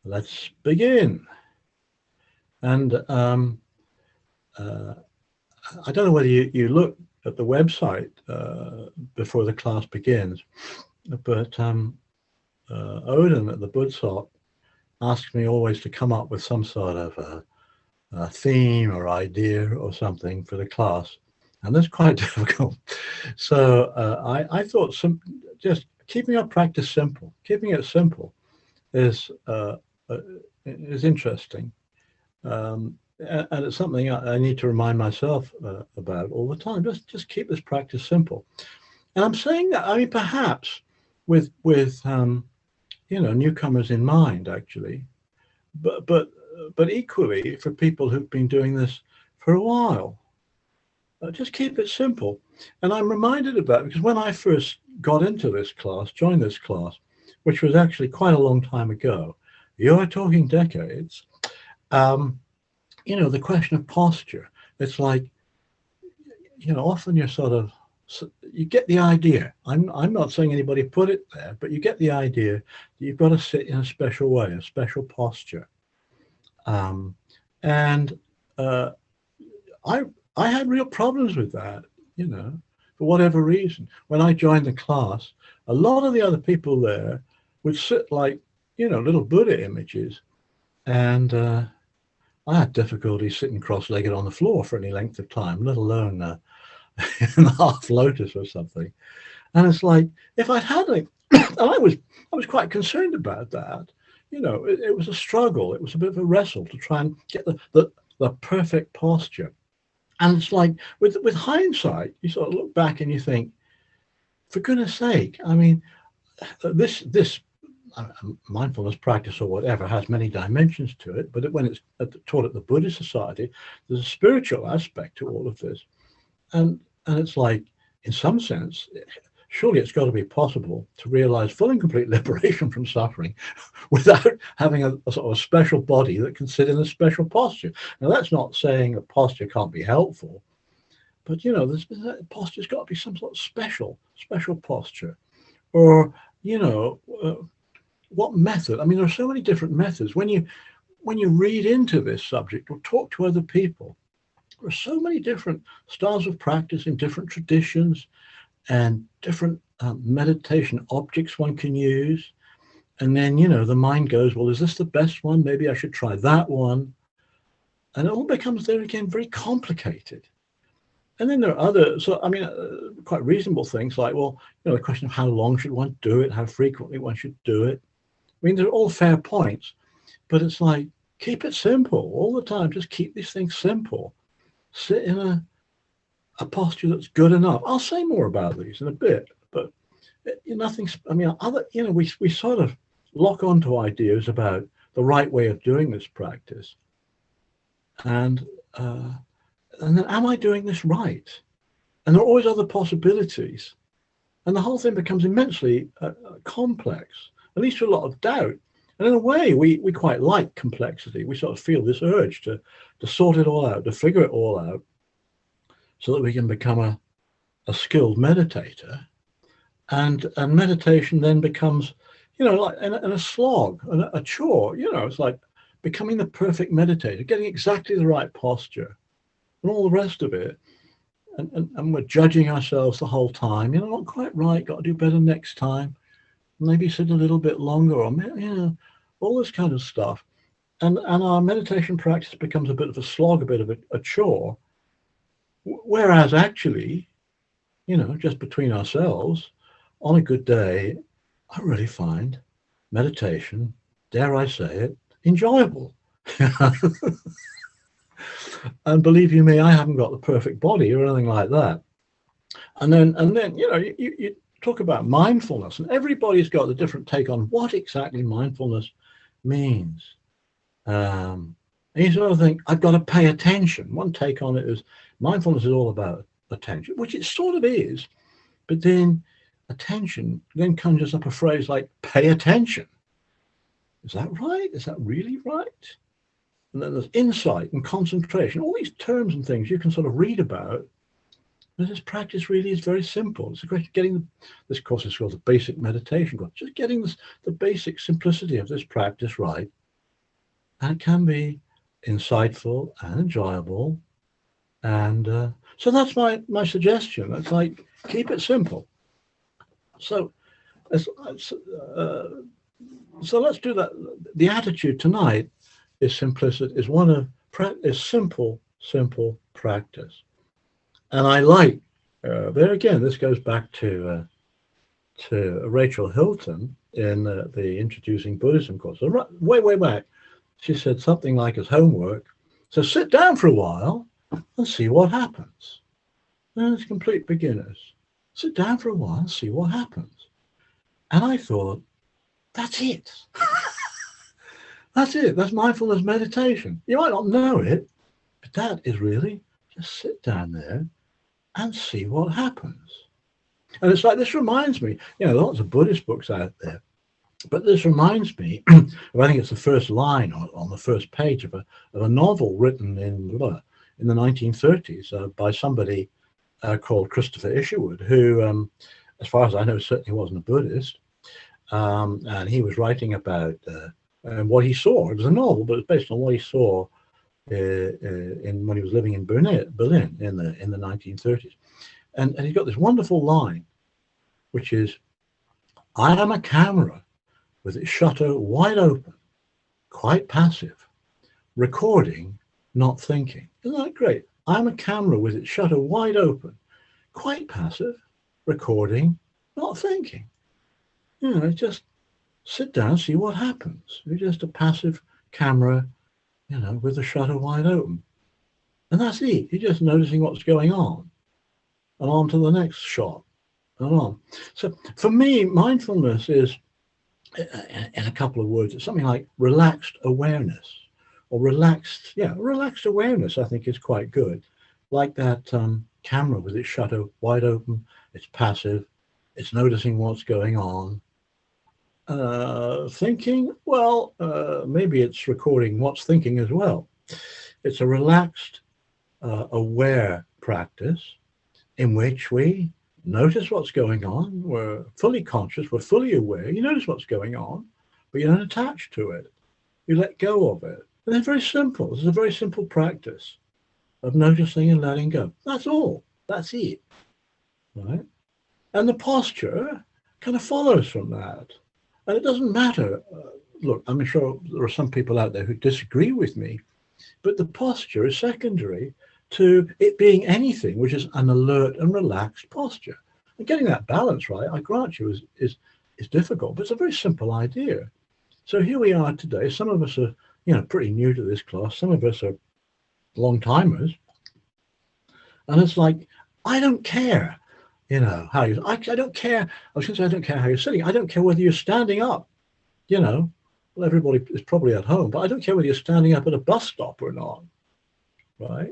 Let's begin. And I don't know whether you look at the website before the class begins, but Odin at the Buddhist asks me always to come up with some sort of a theme or idea or something for the class, and that's quite difficult. So I thought just keeping our practice simple, keeping it simple is interesting. And it's something I need to remind myself about all the time. Just keep this practice simple. And I'm saying that, I mean, perhaps with newcomers in mind, actually, but equally for people who've been doing this for a while. Just keep it simple. And I'm reminded of that because when I first got into this class, joined this class, which was actually quite a long time ago, you're talking decades, the question of posture, it's like, often you're you get the idea. I'm not saying anybody put it there, but you get the idea that you've got to sit in a special way, a special posture. And I had real problems with that, for whatever reason. When I joined the class, a lot of the other people there would sit like, little Buddha images. And I had difficulty sitting cross-legged on the floor for any length of time, let alone in half lotus or something. And it's like, if I'd had and I was quite concerned about that. It was a struggle. It was a bit of a wrestle to try and get the perfect posture. And it's like with hindsight, you sort of look back and you think, for goodness sake, I mean, this mindfulness practice or whatever has many dimensions to it, but when it's taught at the Buddhist Society, there's a spiritual aspect to all of this. And it's like, in some sense, surely it's got to be possible to realize full and complete liberation from suffering without having a sort of a special body that can sit in a special posture. Now, that's not saying a posture can't be helpful, but that posture's got to be some sort of special posture. Or, what method? I mean, there are so many different methods. When you read into this subject or talk to other people, there are so many different styles of practice in different traditions and different meditation objects one can use. And then, the mind goes, well, is this the best one? Maybe I should try that one. And it all becomes there again very complicated. And then there are other, quite reasonable things like, well, the question of how long should one do it, how frequently one should do it. I mean, they're all fair points, but it's like, keep it simple all the time. Just keep these things simple. Sit in a posture that's good enough. I'll say more about these in a bit, but nothing's, we sort of lock onto ideas about the right way of doing this practice. And then, am I doing this right? And there are always other possibilities. And the whole thing becomes immensely complex, at least with a lot of doubt. And in a way, we quite like complexity. We sort of feel this urge to sort it all out, to figure it all out, so that we can become a skilled meditator. And meditation then becomes, like in a slog, a chore. It's like becoming the perfect meditator, getting exactly the right posture, and all the rest of it. And we're judging ourselves the whole time. Not quite right, got to do better next time. Maybe sit a little bit longer, or all this kind of stuff. And our meditation practice becomes a bit of a slog, a bit of a chore. Whereas actually, just between ourselves, on a good day, I really find meditation, dare I say it, enjoyable. And believe you me, I haven't got the perfect body or anything like that. And then you talk about mindfulness, and everybody's got a different take on what exactly mindfulness means. And you sort of think, I've got to pay attention. One take on it is mindfulness is all about attention, which it sort of is, but then attention then conjures up a phrase like pay attention. Is that right? Is that really right? And then there's insight and concentration, all these terms and things you can sort of read about. But this practice really is very simple. It's a question of getting this course is called the basic meditation course, just getting the basic simplicity of this practice right. and it can be insightful and enjoyable. And so that's my suggestion. It's like, keep it simple. So, uh, so let's do that. The attitude tonight is simplicity, is one of is simple practice. And I like, there again, this goes back to Rachel Hilton in the Introducing Buddhism course. So way back, she said something like as homework, so sit down for a while and see what happens. And it's complete beginners. Sit down for a while and see what happens. And I thought, that's it. That's it. That's mindfulness meditation. You might not know it, but that is really just sit down there and see what happens. And it's like, this reminds me, lots of Buddhist books out there, but this reminds me of, I think it's the first line on the first page of a novel written in the 1930s by somebody called Christopher Isherwood, who, as far as I know, certainly wasn't a Buddhist. And he was writing about what he saw. It was a novel, but it's based on what he saw when he was living in Berlin in the 1930s. And he's got this wonderful line, which is, I am a camera with its shutter wide open, quite passive, recording, not thinking. Isn't that great? I'm a camera with its shutter wide open, quite passive, recording, not thinking. Just sit down, see what happens. You're just a passive camera, with the shutter wide open. And that's it. You're just noticing what's going on. And on to the next shot, and on. So for me, mindfulness is, in a couple of words, it's something like relaxed awareness, or relaxed awareness, I think is quite good. Like that camera with its shutter wide open, it's passive, it's noticing what's going on. Thinking, well, maybe it's recording what's thinking as well. It's a relaxed, aware practice in which we notice what's going on. We're fully conscious, we're fully aware. You notice what's going on, but you don't attach to it. You let go of it. And it's very simple. It's a very simple practice of noticing and letting go. That's all. That's it. Right? And the posture kind of follows from that. And it doesn't matter. Look, I'm sure there are some people out there who disagree with me, but the posture is secondary to it being anything which is an alert and relaxed posture. And getting that balance right, I grant you, is difficult, but it's a very simple idea. So here we are today. Some of us are, pretty new to this class. Some of us are long timers. And it's like, I don't care, how you, I don't care. I was going to say, I don't care how you're sitting. I don't care whether you're standing up, well, everybody is probably at home, but I don't care whether you're standing up at a bus stop or not, right?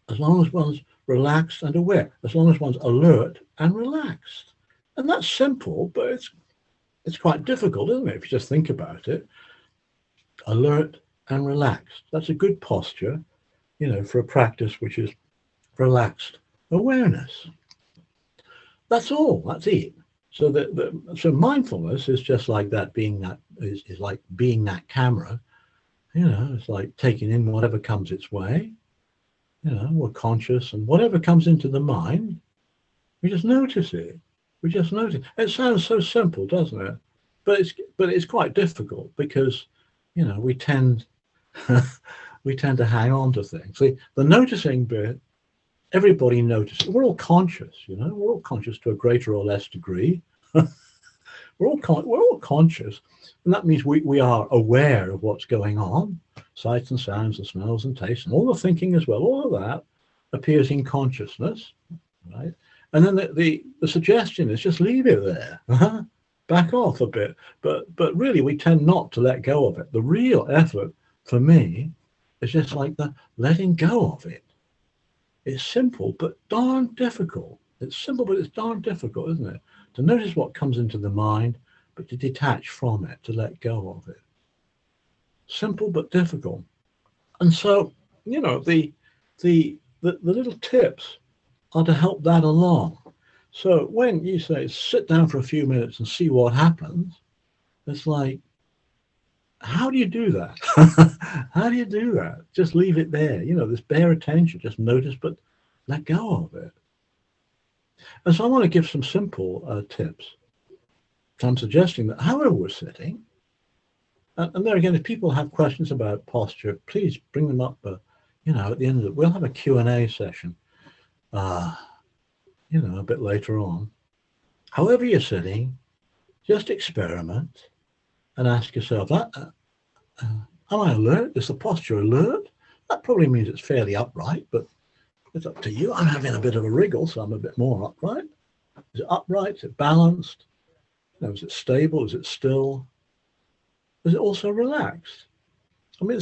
As long as one's relaxed and aware, as long as one's alert and relaxed. And that's simple, but it's quite difficult, isn't it, if you just think about it? Alert and relaxed. That's a good posture, for a practice which is relaxed awareness. That's all. That's it. So so mindfulness is just like that. Is like being that camera. It's like taking in whatever comes its way. We're conscious, and whatever comes into the mind, we just notice it. We just notice. It sounds so simple, doesn't it? But it's quite difficult because, we tend to hang on to things. See, the noticing bit, everybody notices. We're all conscious, We're all conscious to a greater or less degree. We're all conscious, and that means we are aware of what's going on. Sights and sounds and smells and tastes and all the thinking as well. All of that appears in consciousness, right? And then the suggestion is just leave it there. Back off a bit. But really, we tend not to let go of it. The real effort for me is just like the letting go of it. It's simple, but darn difficult. It's simple, but it's darn difficult, isn't it? To notice what comes into the mind, but to detach from it, to let go of it. Simple, but difficult. And so, the little tips are to help that along. So when you say sit down for a few minutes and see what happens, it's like, How do you do that? How do you do that? Just leave it there. This bare attention, just notice, but let go of it. And so I want to give some simple tips. So I'm suggesting that however we're sitting, and there again, if people have questions about posture, please bring them up. At the end of it, we'll have a Q&A session, a bit later on. However you're sitting, just experiment and ask yourself, am I alert? Is the posture alert? That probably means it's fairly upright, but it's up to you. I'm having a bit of a wriggle, so I'm a bit more upright. Is it upright? Is it balanced? Is it stable? Is it still? Is it also relaxed? I mean,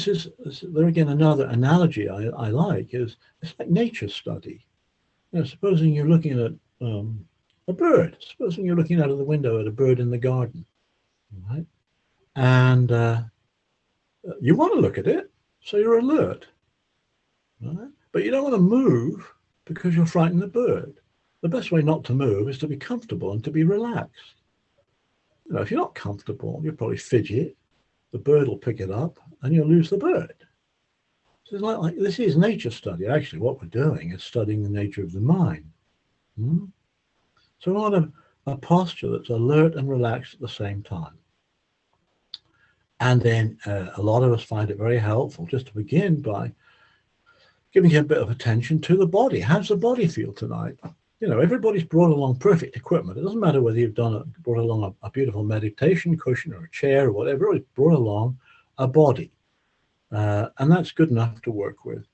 there again, another analogy I like is it's like nature study. Supposing you're looking at a bird. Supposing you're looking out of the window at a bird in the garden, right? And you want to look at it, so you're alert, right? But you don't want to move because you'll frighten the bird. The best way not to move is to be comfortable and to be relaxed. If you're not comfortable, you'll probably fidget. The bird will pick it up, and you'll lose the bird. So it's like this is nature study. Actually, what we're doing is studying the nature of the mind. So we want a posture that's alert and relaxed at the same time. And then a lot of us find it very helpful just to begin by giving a bit of attention to the body. How's the body feel tonight? Everybody's brought along perfect equipment. It doesn't matter whether you've brought along a beautiful meditation cushion or a chair or whatever. It's brought along a body. And that's good enough to work with.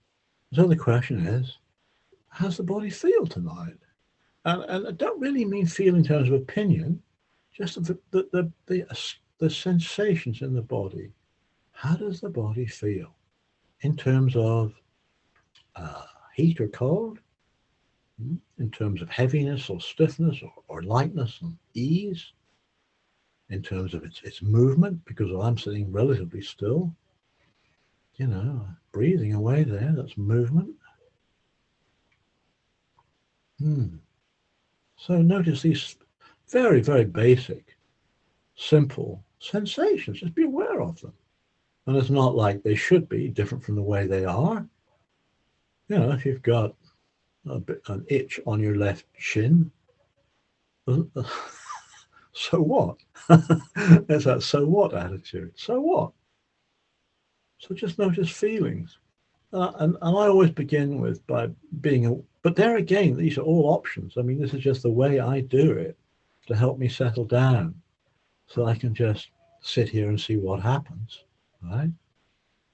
So the question is, how's the body feel tonight? And I don't really mean feel in terms of opinion, just the sensations in the body. How does the body feel in terms of heat or cold? In terms of heaviness or stiffness or lightness and ease? In terms of its movement, because I'm sitting relatively still, breathing away there, that's movement. So notice these very, very basic, simple sensations. Just be aware of them. And it's not like they should be different from the way they are. If you've got an itch on your left shin, so what? There's that so what attitude. So what? So just notice feelings. And I always begin by being, but there again, these are all options. I mean, this is just the way I do it to help me settle down so I can just sit here and see what happens, right?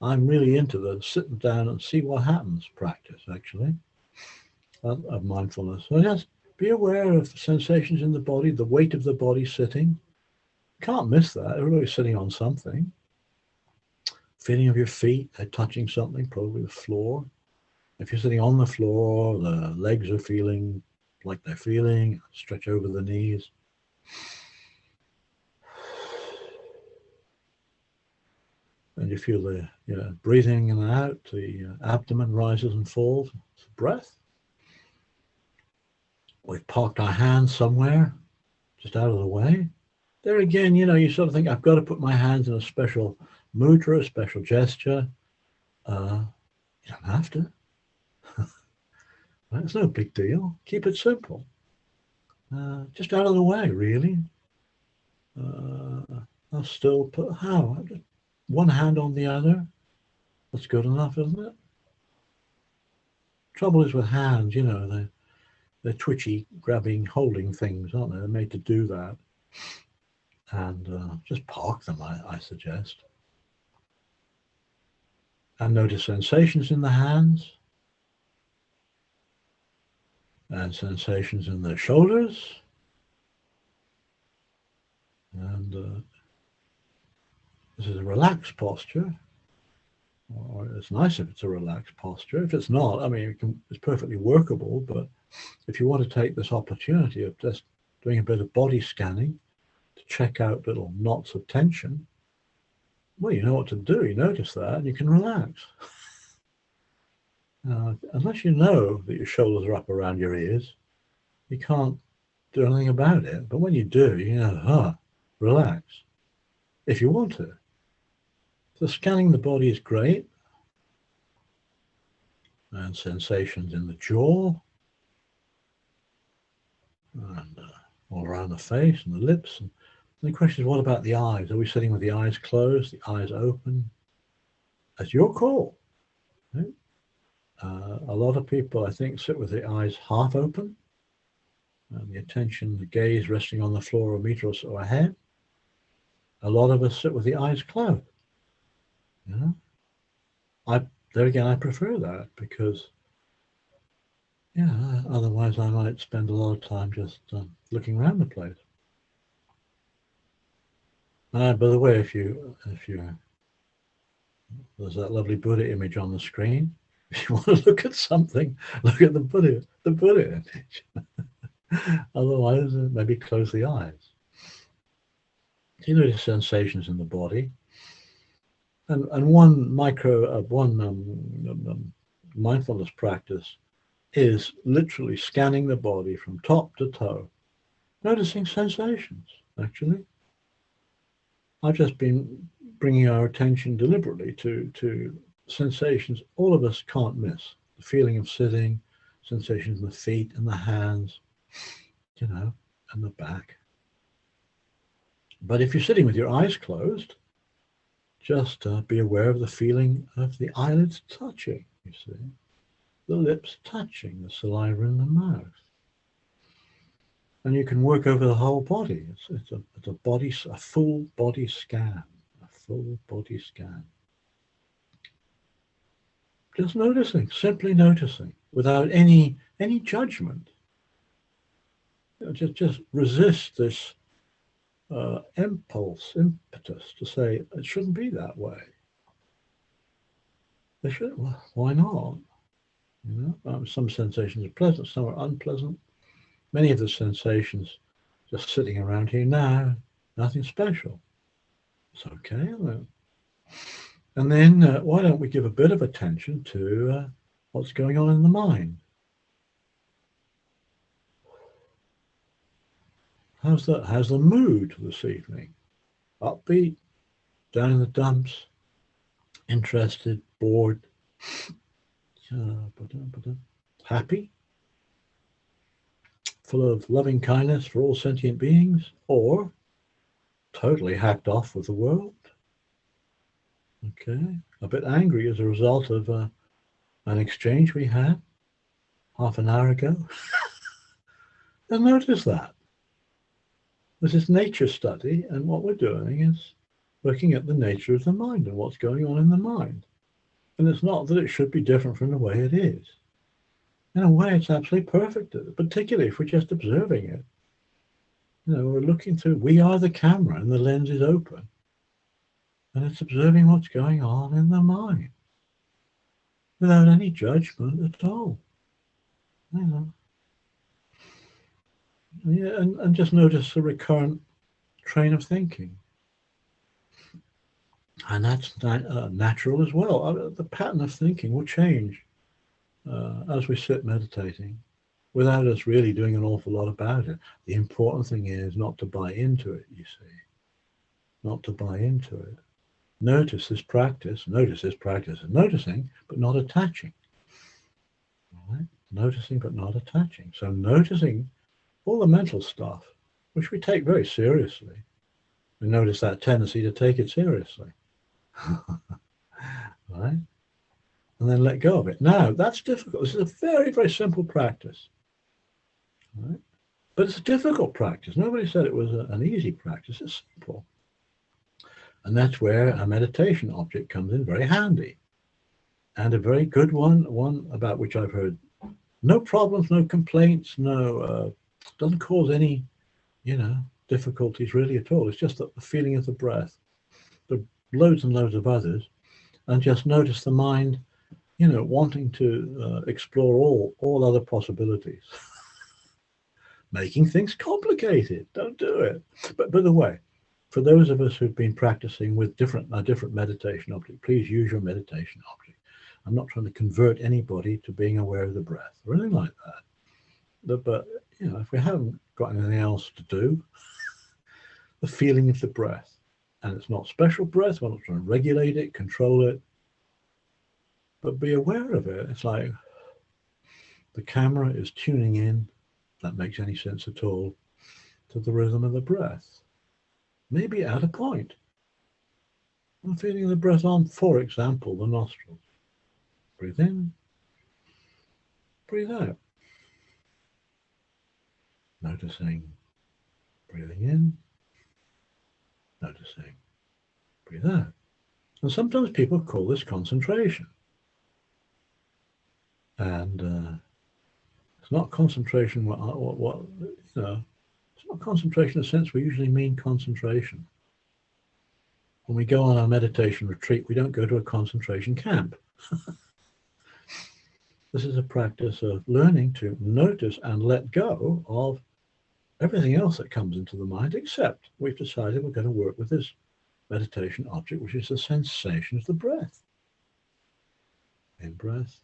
I'm really into the sitting down and see what happens practice, actually, of mindfulness. So just be aware of the sensations in the body, the weight of the body sitting. Can't miss that. Everybody's sitting on something. Feeling of your feet, they're touching something, probably the floor. If you're sitting on the floor, the legs are feeling like they're feeling. Stretch over the knees. And you feel the breathing in and out, the abdomen rises and falls. It's breath. We've parked our hands somewhere, just out of the way. There again, you sort of think, I've got to put my hands in a special mudra, a special gesture. You don't have to. It's no big deal. Keep it simple. Just out of the way, really. I'll still put just one hand on the other. That's good enough, isn't it? Trouble is with hands, they're twitchy, grabbing, holding things, aren't they? They're made to do that. And just park them, I suggest. And notice sensations in the hands. And sensations in the shoulders. And this is a relaxed posture. Or it's nice if it's a relaxed posture. If it's not, I mean, it's perfectly workable. But if you want to take this opportunity of just doing a bit of body scanning to check out little knots of tension, well, you know what to do. You notice that, and you can relax. Unless you know that your shoulders are up around your ears, you can't do anything about it. But when you do, relax if you want to. So scanning the body is great. And sensations in the jaw. And all around the face and the lips. And the question is, what about the eyes? Are we sitting with the eyes closed, the eyes open? That's your call. Right? A lot of people, I think, sit with the eyes half open, and the attention, the gaze resting on the floor a meter or so ahead. A lot of us sit with the eyes closed. You know? There again, I prefer that because, yeah, otherwise I might spend a lot of time just looking around the place. By the way, if you there's that lovely Buddha image on the screen. If you want to look at something, look at the Buddha image. Otherwise, maybe close the eyes. You notice sensations in the body, and one mindfulness practice is literally scanning the body from top to toe, noticing sensations. Actually, I've just been bringing our attention deliberately to sensations all of us can't miss. The feeling of sitting, sensations in the feet and the hands, and the back. But if you're sitting with your eyes closed, just be aware of the feeling of the eyelids touching, you see. The lips touching, the saliva in the mouth. And you can work over the whole body. It's a full body scan. Full body scan. Just noticing, simply noticing, without any judgment. Just resist this impetus to say it shouldn't be that way. They should. Well, why not? Some sensations are pleasant, some are unpleasant. Many of the sensations just sitting around here now, nothing special. It's okay. And then why don't we give a bit of attention to what's going on in the mind? How's the mood this evening? Upbeat, down in the dumps, interested, bored, happy, full of loving kindness for all sentient beings, or totally hacked off with the world? Okay, a bit angry as a result of an exchange we had half an hour ago. And notice that. This is nature study, and what we're doing is looking at the nature of the mind and what's going on in the mind. And it's not that it should be different from the way it is. In a way, it's absolutely perfect, particularly if we're just observing it. We're looking through, we are the camera and the lens is open. And it's observing what's going on in the mind without any judgment at all. Yeah, and just notice the recurrent train of thinking. And that's natural as well. The pattern of thinking will change as we sit meditating without us really doing an awful lot about it. The important thing is not to buy into it, you see. Not to buy into it. Notice this practice and noticing, but not attaching. All right? Noticing, but not attaching. So noticing all the mental stuff, which we take very seriously. We notice that tendency to take it seriously. Right? And then let go of it. Now, that's difficult. This is a very, very simple practice. Right? But it's a difficult practice. Nobody said it was an easy practice. It's simple. And that's where a meditation object comes in very handy. And a very good one about which I've heard no problems, no complaints, doesn't cause any, difficulties really at all. It's just the feeling of the breath. There are loads and loads of others. And just notice the mind, wanting to explore all other possibilities. Making things complicated. Don't do it. But by the way, for those of us who've been practicing with a different meditation object, please use your meditation object. I'm not trying to convert anybody to being aware of the breath or anything like that. But if we haven't got anything else to do, the feeling of the breath. And it's not special breath. We're not trying to regulate it, control it, but be aware of it. It's like the camera is tuning in, if that makes any sense at all, to the rhythm of the breath. Maybe at a point. I'm feeling the breath on, for example, the nostrils. Breathe in, breathe out. Noticing, breathing in, noticing, breathe out. And sometimes people call this concentration. And it's not concentration, it's not concentration in the sense we usually mean concentration. When we go on our meditation retreat, we don't go to a concentration camp. This is a practice of learning to notice and let go of everything else that comes into the mind, except we've decided we're going to work with this meditation object, which is the sensation of the breath. In breath,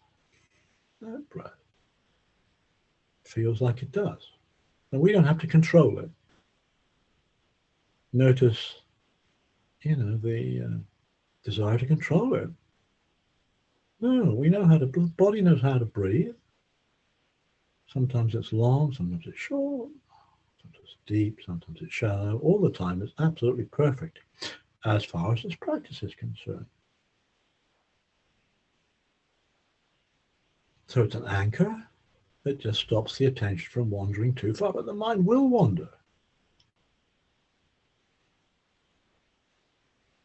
out breath. Feels like it does. And we don't have to control it. Notice, the desire to control it. No, we know how to, the body knows how to breathe. Sometimes it's long, sometimes it's short, sometimes it's deep, sometimes it's shallow. All the time it's absolutely perfect as far as this practice is concerned. So it's an anchor. It just stops the attention from wandering too far, but the mind will wander.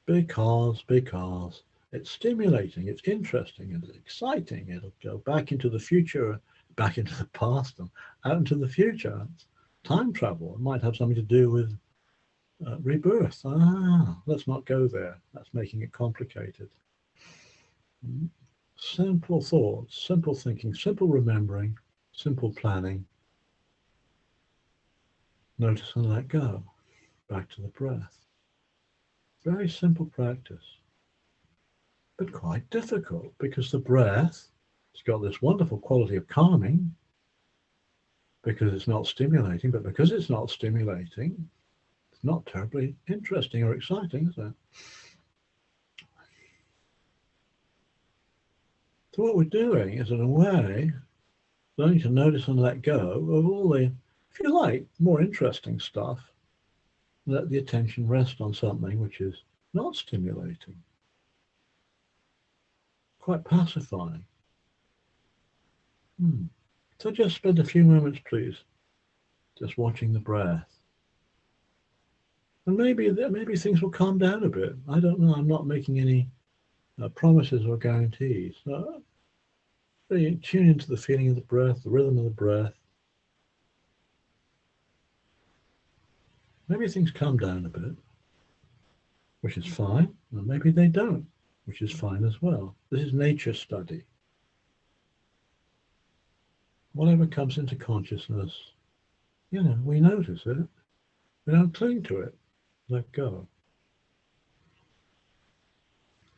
Because it's stimulating, it's interesting, it's exciting. It'll go back into the future, back into the past, and out into the future. It's time travel. It might have something to do with rebirth. Let's not go there. That's making it complicated. Simple thoughts, simple thinking, simple remembering, simple planning. Notice and let go. Back to the breath. Very simple practice, but quite difficult because the breath has got this wonderful quality of calming because it's not stimulating, but because it's not stimulating, it's not terribly interesting or exciting, is it? So what we're doing is, in a way, learning to notice and let go of all the, if you like, more interesting stuff. Let the attention rest on something which is not stimulating, quite pacifying. So just spend a few moments, please, just watching the breath. And maybe things will calm down a bit. I don't know. I'm not making any promises or guarantees. Really tune into the feeling of the breath, the rhythm of the breath. Maybe things calm down a bit, which is fine, and maybe they don't, which is fine as well. This is nature study. Whatever comes into consciousness, we notice it. We don't cling to it. Let go.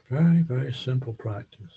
Very, very simple practice.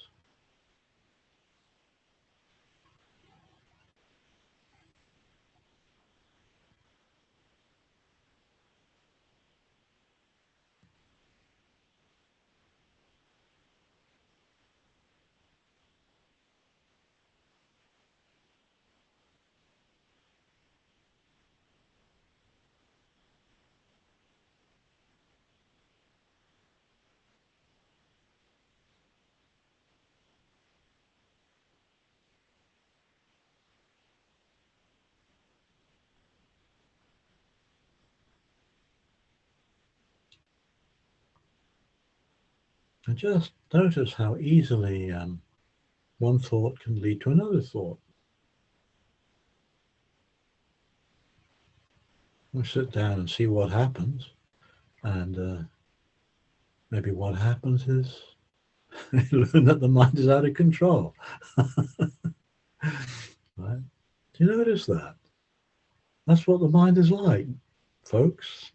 And just notice how easily one thought can lead to another thought. We sit down and see what happens, and maybe what happens is you learn that the mind is out of control. Right? Do you notice that? That's what the mind is like, folks.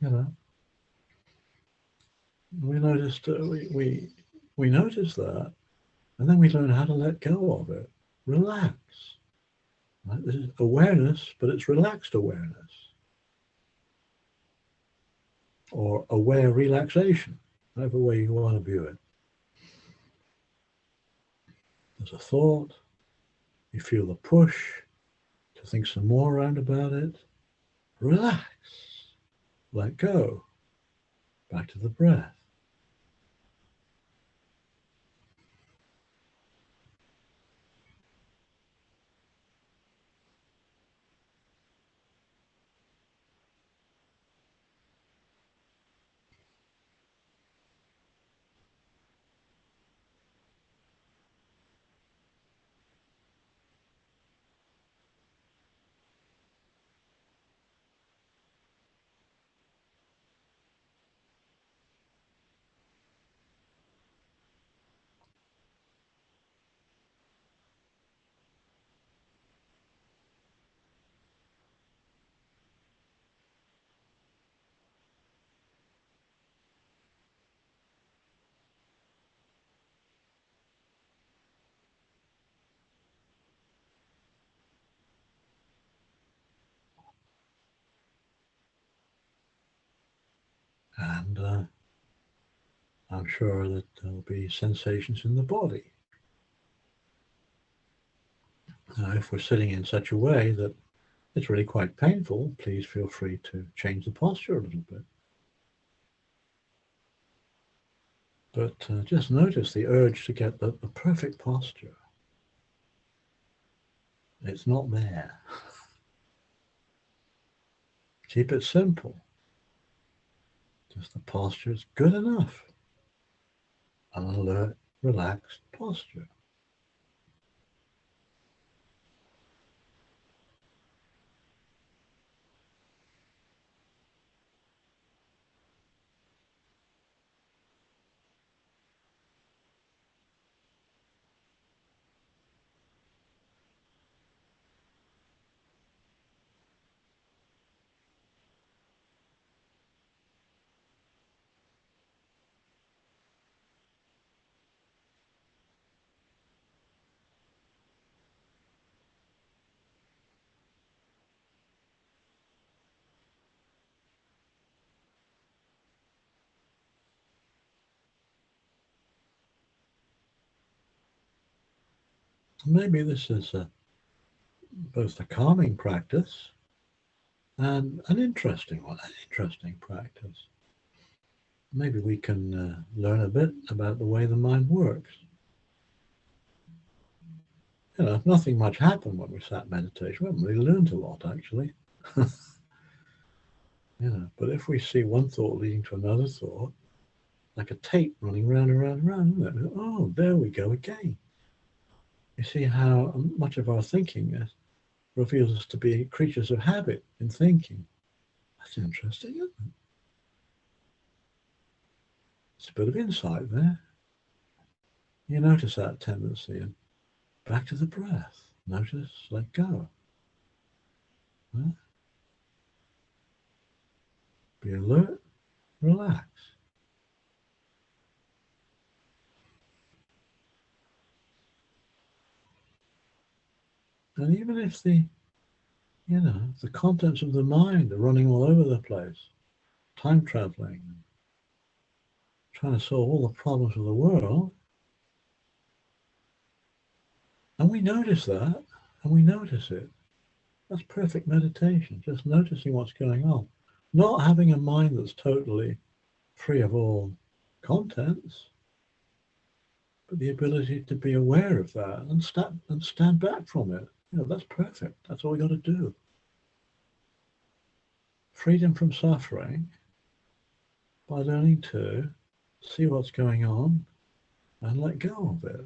We noticed we notice that, and then we learn how to let go of it. Relax. Right? This is awareness, but it's relaxed awareness. or aware relaxation, whatever way you want to view it. There's a thought, you feel the push to think some more around about it. Relax, let go, back to the breath. And I'm sure that there'll be sensations in the body. Now, if we're sitting in such a way that it's really quite painful, please feel free to change the posture a little bit. But just notice the urge to get the perfect posture. It's not there. Keep it simple. Just the posture is good enough. An alert, relaxed posture. Maybe this is both a calming practice and an interesting one, an interesting practice. Maybe we can learn a bit about the way the mind works. You know, nothing much happened when we sat meditation. We haven't really learned a lot, actually. You know, but if we see one thought leading to another thought, like a tape running round and round and round, oh, there we go again. You see how much of our thinking reveals us to be creatures of habit in thinking. That's interesting, isn't it? It's a bit of insight there. You notice that tendency, and back to the breath. Notice, let go. Huh? Be alert, relax. And even if the contents of the mind are running all over the place, time traveling, trying to solve all the problems of the world, and we notice that, and we notice it, that's perfect meditation, just noticing what's going on. Not having a mind that's totally free of all contents, but the ability to be aware of that and stand back from it. That's perfect. That's all we got to do. Freedom from suffering by learning to see what's going on and let go of it.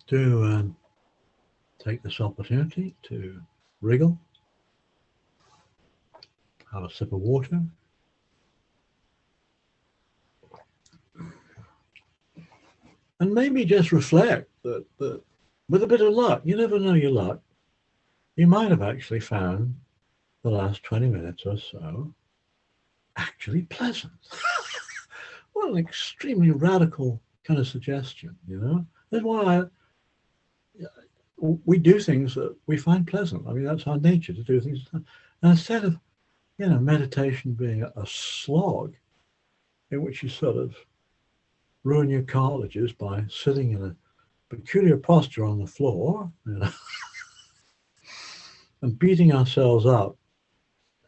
to take this opportunity to wriggle, have a sip of water, and maybe just reflect that with a bit of luck, you never know your luck, you might have actually found the last 20 minutes or so actually pleasant. What an extremely radical kind of suggestion, you know? That's why we do things that we find pleasant. I mean, that's our nature, to do things. And instead of, meditation being a slog in which you sort of ruin your cartilages by sitting in a peculiar posture on the floor, and beating ourselves up,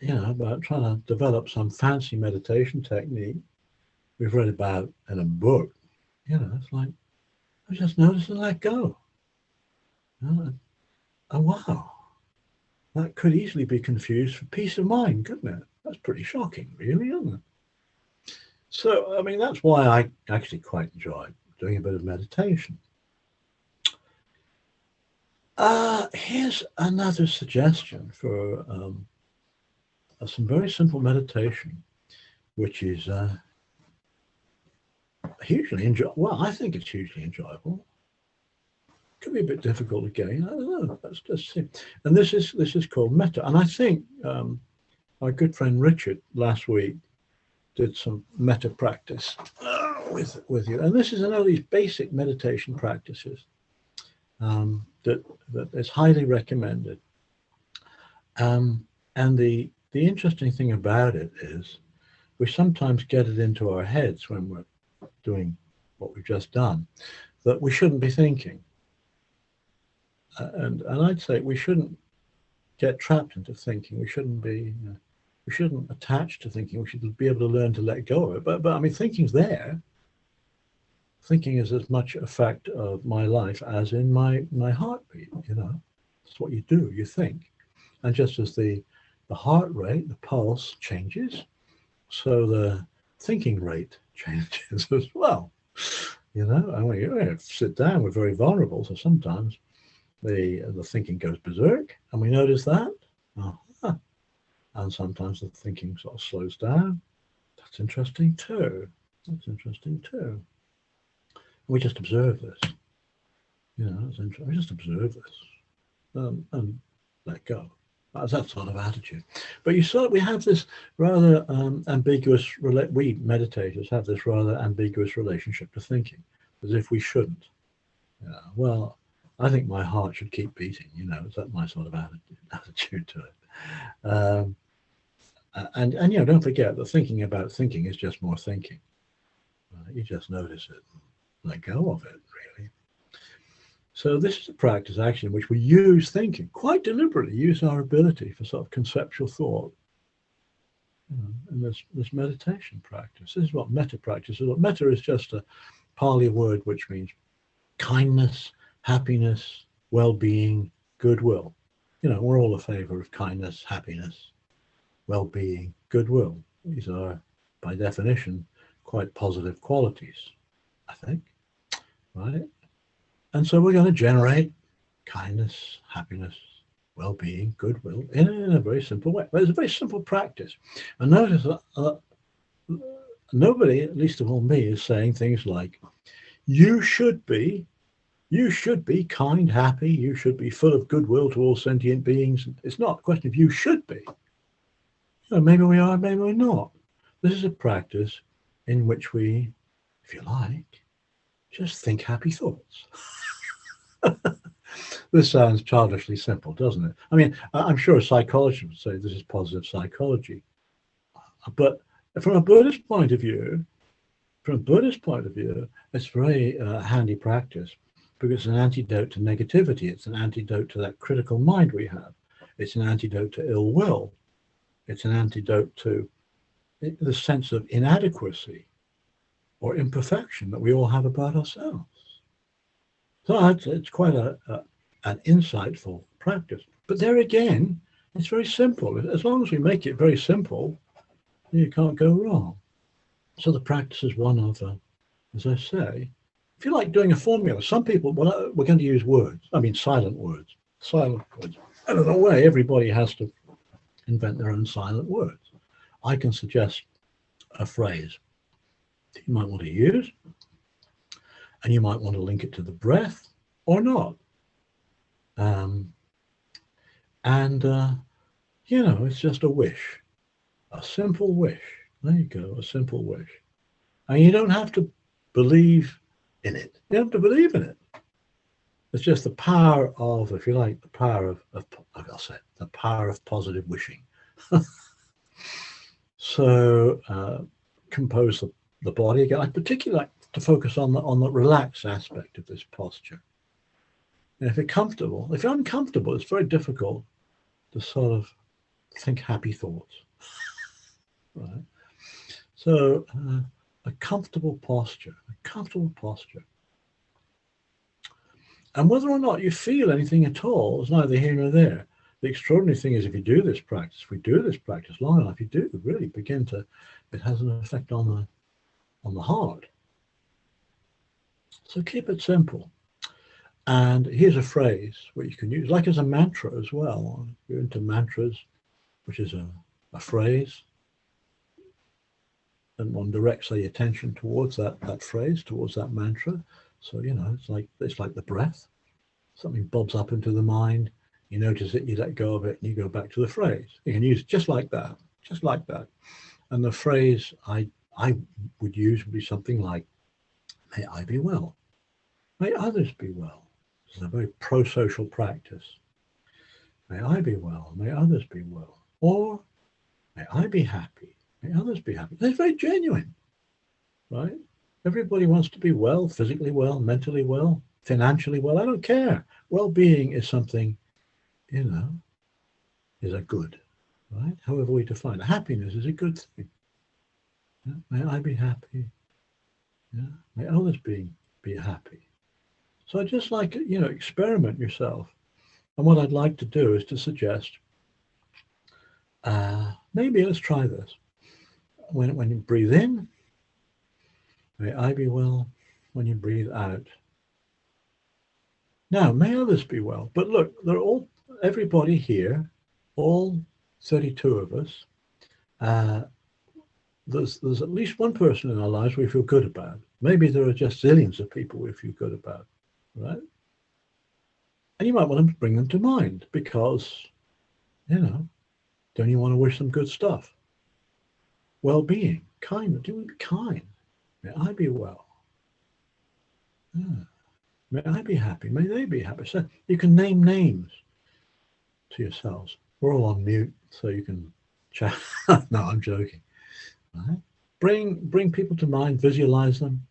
about trying to develop some fancy meditation technique we've read about in a book. It's like, I just notice and let go. And wow, that could easily be confused for peace of mind, couldn't it? That's pretty shocking, really, isn't it? So, I mean, that's why I actually quite enjoy doing a bit of meditation. Here's another suggestion for some very simple meditation, which is hugely enjoyable. Well, I think it's hugely enjoyable. Could be a bit difficult again. I don't know. Let's just see. And this is called metta. And I think my good friend Richard last week did some metta practice with you. And this is another of these basic meditation practices that is highly recommended. And the interesting thing about it is we sometimes get it into our heads when we're doing what we've just done, that we shouldn't be thinking. And I'd say we shouldn't get trapped into thinking. We shouldn't be, we shouldn't attach to thinking. We should be able to learn to let go of it. But I mean, thinking's there. Thinking is as much a fact of my life as in my heartbeat. It's what you do. You think, and just as the heart rate, the pulse changes, so the thinking rate changes as well. And when you sit down, we're very vulnerable. So sometimes the thinking goes berserk, and we notice that. And sometimes the thinking sort of slows down. That's interesting too. We just observe this. We just observe this and let go. That's that sort of attitude. But we have this rather ambiguous. We meditators have this rather ambiguous relationship to thinking, as if we shouldn't. Well, I think my heart should keep beating. Is that my sort of attitude to it? And don't forget that thinking about thinking is just more thinking. You just notice it, and let go of it, really. So this is a practice actually in which we use thinking, quite deliberately use our ability for sort of conceptual thought. In this meditation practice. This is what metta practice is. Metta is just a Pali word which means kindness, happiness, well-being, goodwill. We're all in favor of kindness, happiness, well-being, goodwill. These are, by definition, quite positive qualities, I think, right? And so we're going to generate kindness, happiness, well-being, goodwill in a very simple way. But it's a very simple practice. And notice that nobody, at least of all me, is saying things like, you should be kind, happy, you should be full of goodwill to all sentient beings. It's not a question of you should be. Maybe we are, maybe we're not. This is a practice in which we, if you like, just think happy thoughts. This sounds childishly simple, doesn't it? I mean, I'm sure a psychologist would say this is positive psychology. But from a Buddhist point of view, it's very handy practice, because it's an antidote to negativity. It's an antidote to that critical mind we have. It's an antidote to ill will. It's an antidote to the sense of inadequacy or imperfection that we all have about ourselves. So it's quite an insightful practice. But there again, it's very simple. As long as we make it very simple, you can't go wrong. So the practice is one of, as I say, if you like doing a formula, some people, well, we're going to use words. I mean, silent words. Silent words. And in a way, everybody has to invent their own silent words. I can suggest a phrase that you might want to use, and you might want to link it to the breath or not. It's just a wish, a simple wish. There you go, a simple wish. And you don't have to believe in it. You don't have to believe in it. It's just the power of, if you like, the power of I'll say it, the power of positive wishing. So compose the body again. I particularly like to focus on the relaxed aspect of this posture. And if you're comfortable, if you're uncomfortable, it's very difficult to sort of think happy thoughts. Right? So a comfortable posture, And whether or not you feel anything at all is neither here nor there. The extraordinary thing is, if we do this practice long enough, you do really begin to, it has an effect on the heart. So keep it simple. And here's a phrase what you can use, like as a mantra as well. If you're into mantras, which is a phrase, and one directs the attention towards that phrase, towards that mantra. So, it's like the breath. Something bobs up into the mind, you notice it, you let go of it, and you go back to the phrase. You can use it just like that. And the phrase I would use would be something like, may I be well. May others be well. It's a very pro-social practice. May I be well. May others be well. Or may I be happy. May others be happy. It's very genuine, right? Everybody wants to be well, physically well, mentally well, financially well. I don't care. Well-being is something, is a good, right? However we define it. Happiness is a good thing. Yeah? May I be happy. Yeah? May others be happy. So I just like, experiment yourself. And what I'd like to do is to suggest, maybe let's try this. When you breathe in, may I be well. When you breathe out. Now, may others be well. But look, everybody here, all 32 of us, there's at least one person in our lives we feel good about. Maybe there are just zillions of people we feel good about, right? And you might want to bring them to mind because, don't you want to wish them good stuff? Well-being, kindness, do be kind. May I be well. Yeah. May I be happy. May they be happy. So you can name names to yourselves. We're all on mute, so you can chat. No, I'm joking. Right? Bring people to mind. Visualize them.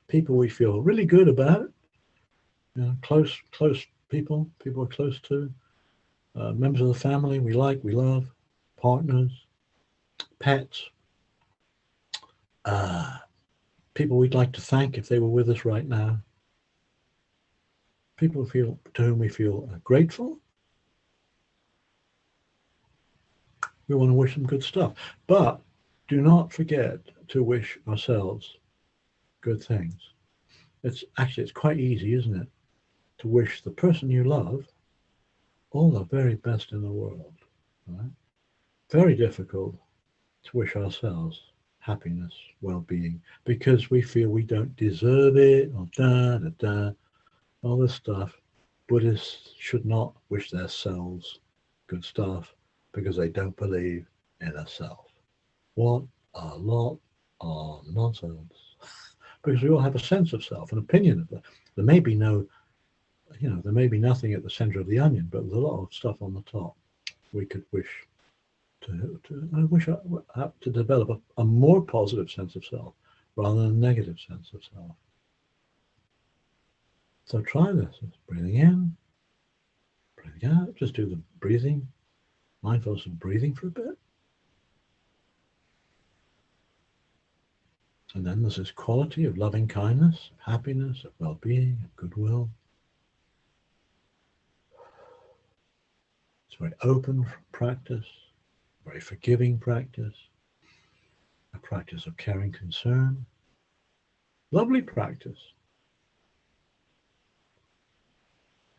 People we feel really good about. Close people we're close to. Members of the family we like, we love. Partners. Pets. People we'd like to thank if they were with us right now. People to whom we feel grateful. We want to wish them good stuff. But do not forget to wish ourselves good things. It's quite easy, isn't it? To wish the person you love all the very best in the world. Right? Very difficult to wish ourselves happiness, well-being, because we feel we don't deserve it, or all this stuff. Buddhists should not wish their selves good stuff because they don't believe in a self. What a lot of nonsense. Because we all have a sense of self, an opinion of that. There may be there may be nothing at the center of the onion, but there's a lot of stuff on the top. We could wish to develop a more positive sense of self rather than a negative sense of self. So try this. Breathing in, breathing out. Just do the breathing, mindfulness of breathing for a bit. And then there's this quality of loving kindness, of happiness, of well-being, of goodwill. It's a very open practice, very forgiving practice, a practice of caring concern. Lovely practice.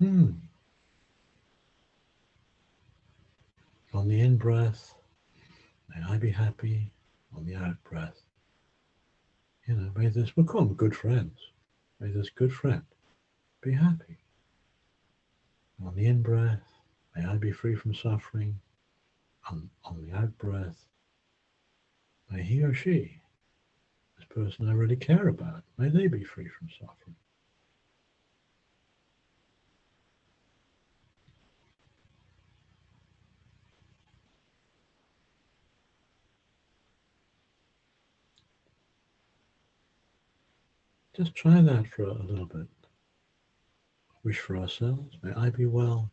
On the in-breath, may I be happy. On the out-breath, may this, we'll call them good friends. May this good friend be happy. On the in-breath, may I be free from suffering. On the out-breath, may he or she, this person I really care about, may they be free from suffering. Just try that for a little bit. Wish for ourselves, may I be well.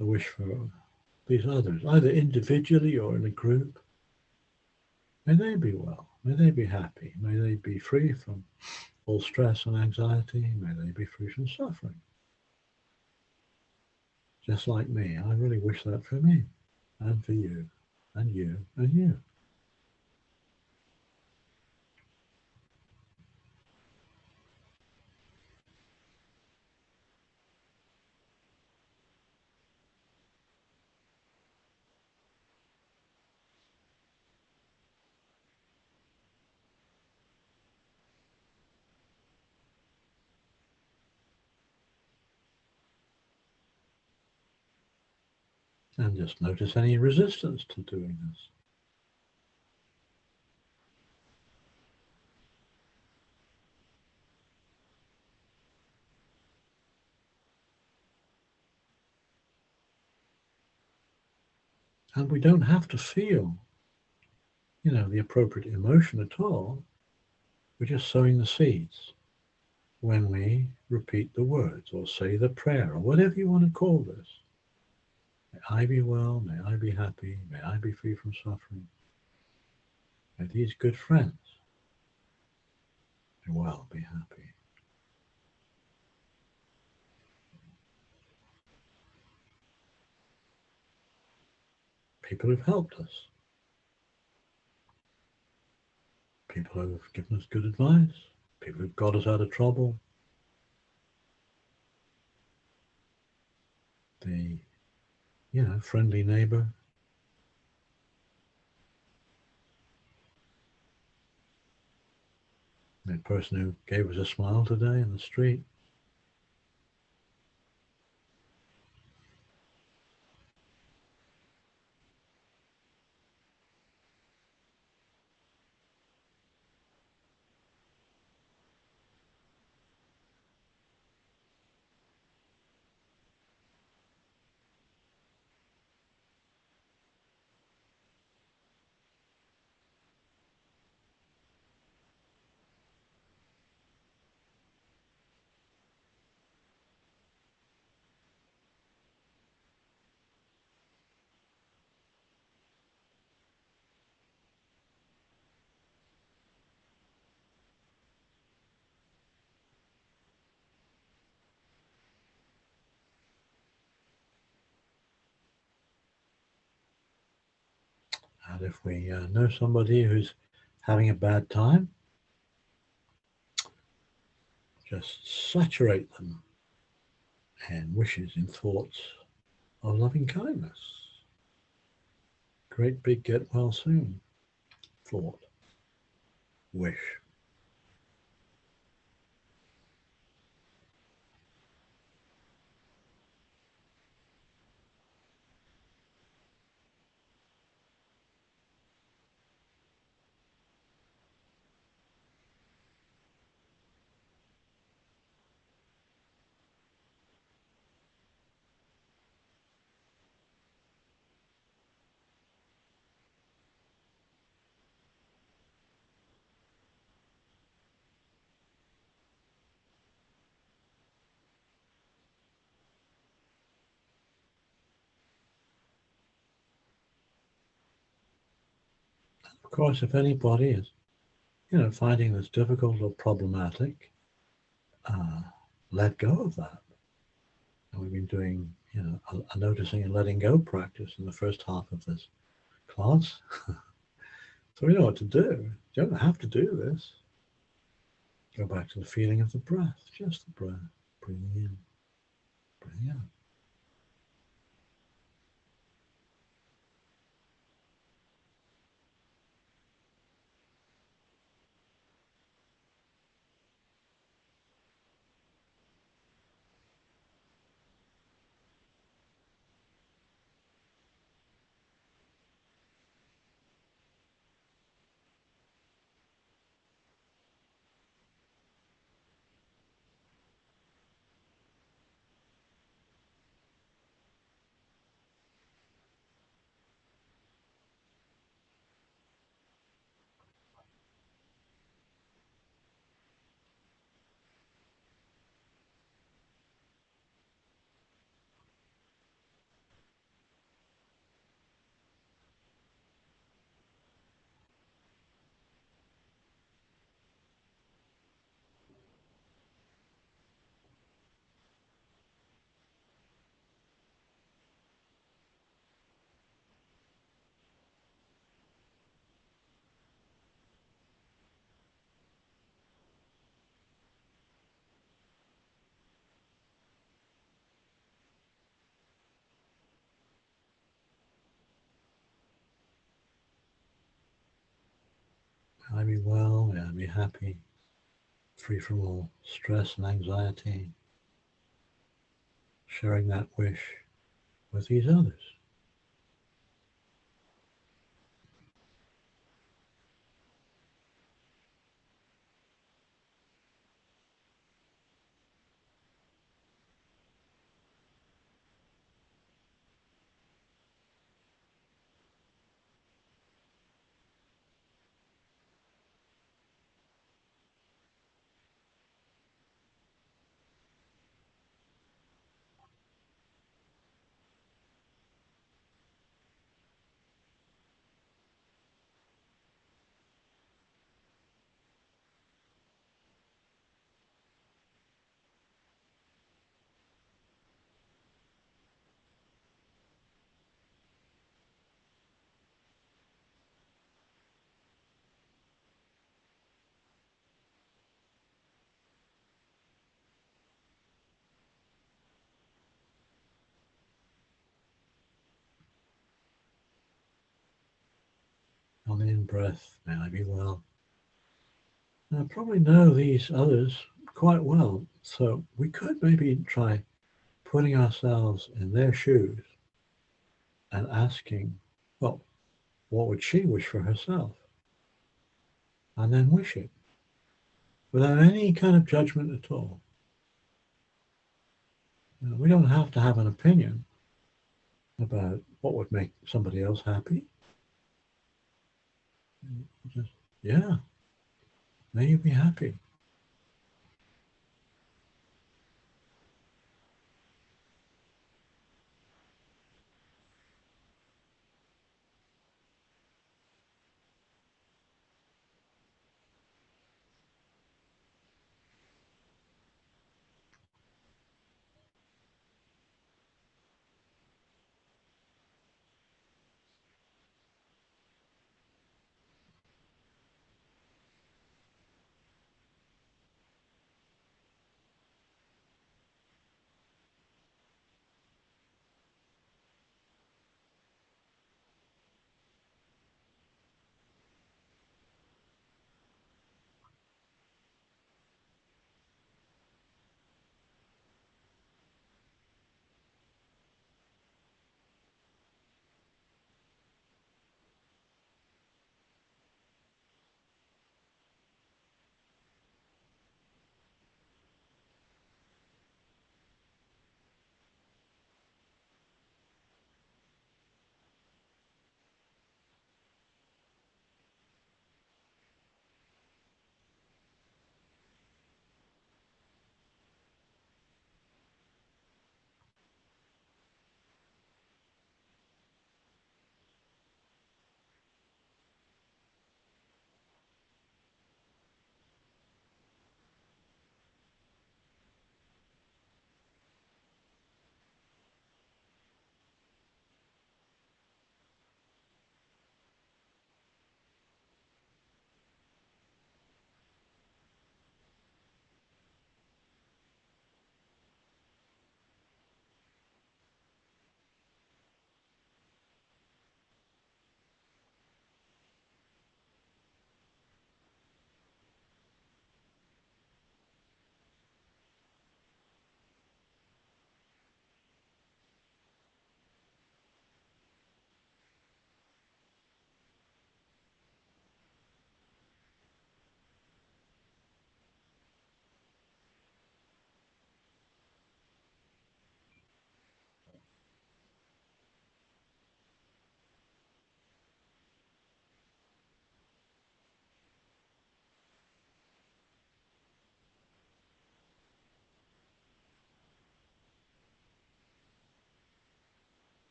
The wish for these others, either individually or in a group. May they be well. May they be happy. May they be free from all stress and anxiety. May they be free from suffering. Just like me, I really wish that for me and for you and you and you. And just notice any resistance to doing this. And we don't have to feel, the appropriate emotion at all. We're just sowing the seeds when we repeat the words or say the prayer or whatever you want to call this. May I be well, may I be happy, may I be free from suffering. May these good friends be well, be happy. People who've helped us. People who've given us good advice. People who've got us out of trouble. The, friendly neighbor. The person who gave us a smile today in the street. And if we know somebody who's having a bad time, just saturate them in wishes, in thoughts of loving kindness. Great big get well soon thought, wish. Of course, if anybody is, finding this difficult or problematic, let go of that. And we've been doing, a noticing and letting go practice in the first half of this class. So we know what to do. You don't have to do this. Go back to the feeling of the breath, just the breath, breathing in, Yeah. May I be well, may I be happy, free from all stress and anxiety, sharing that wish with these others. On the in-breath, may I be well. I probably know these others quite well, so we could maybe try putting ourselves in their shoes and asking, well, what would she wish for herself? And then wish it without any kind of judgment at all. We don't have to have an opinion about what would make somebody else happy. Just, yeah, may you be happy.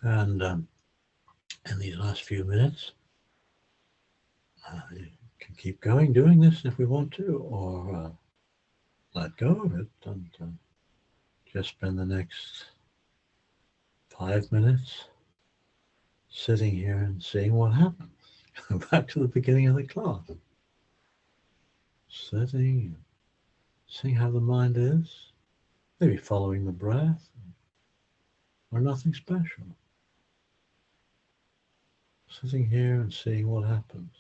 And in these last few minutes, you can keep going doing this if we want to, or let go of it and just spend the next 5 minutes sitting here and seeing what happens. Back to the beginning of the class. Sitting, seeing how the mind is, maybe following the breath, or nothing special. Sitting here and seeing what happens.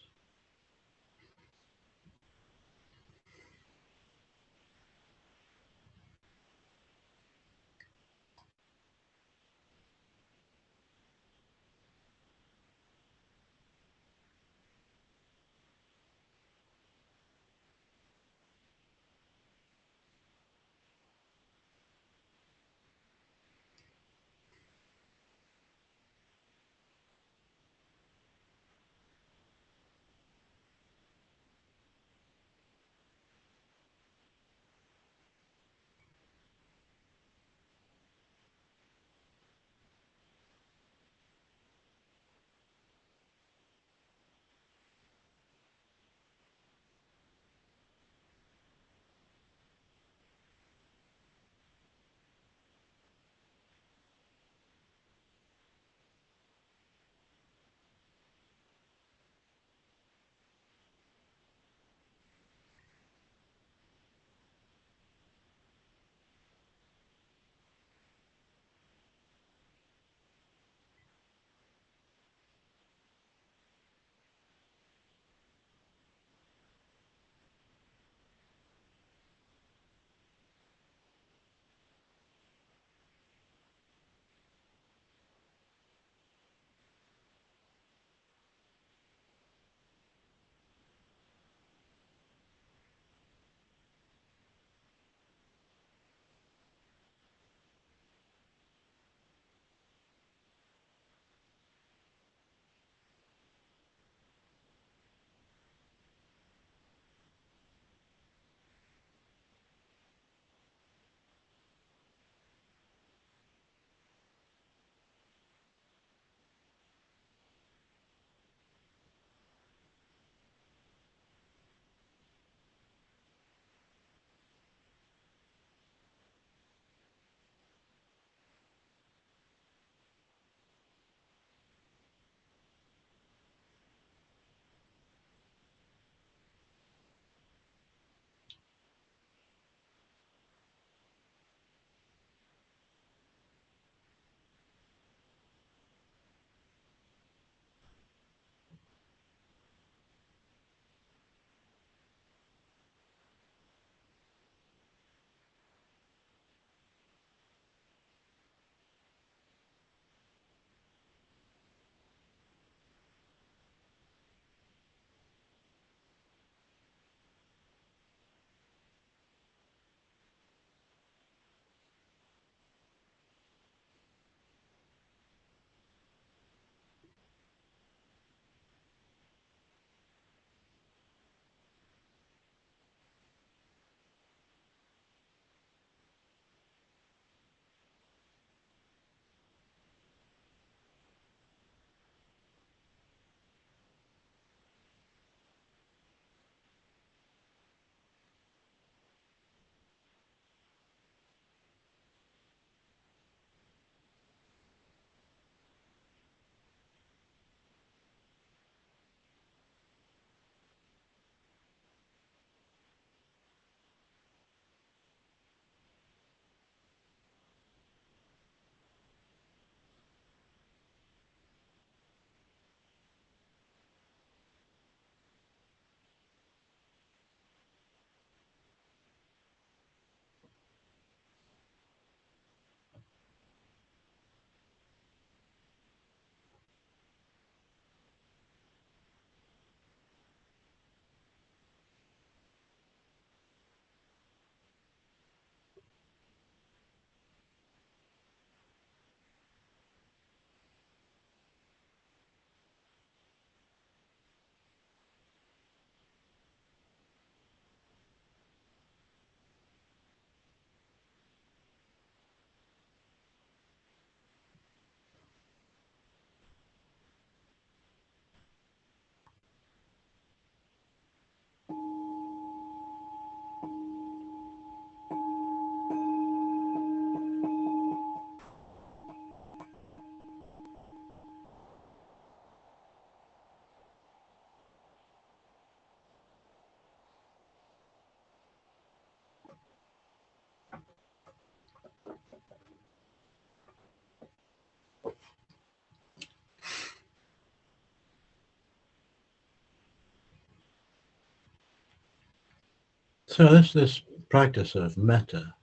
So this practice of metta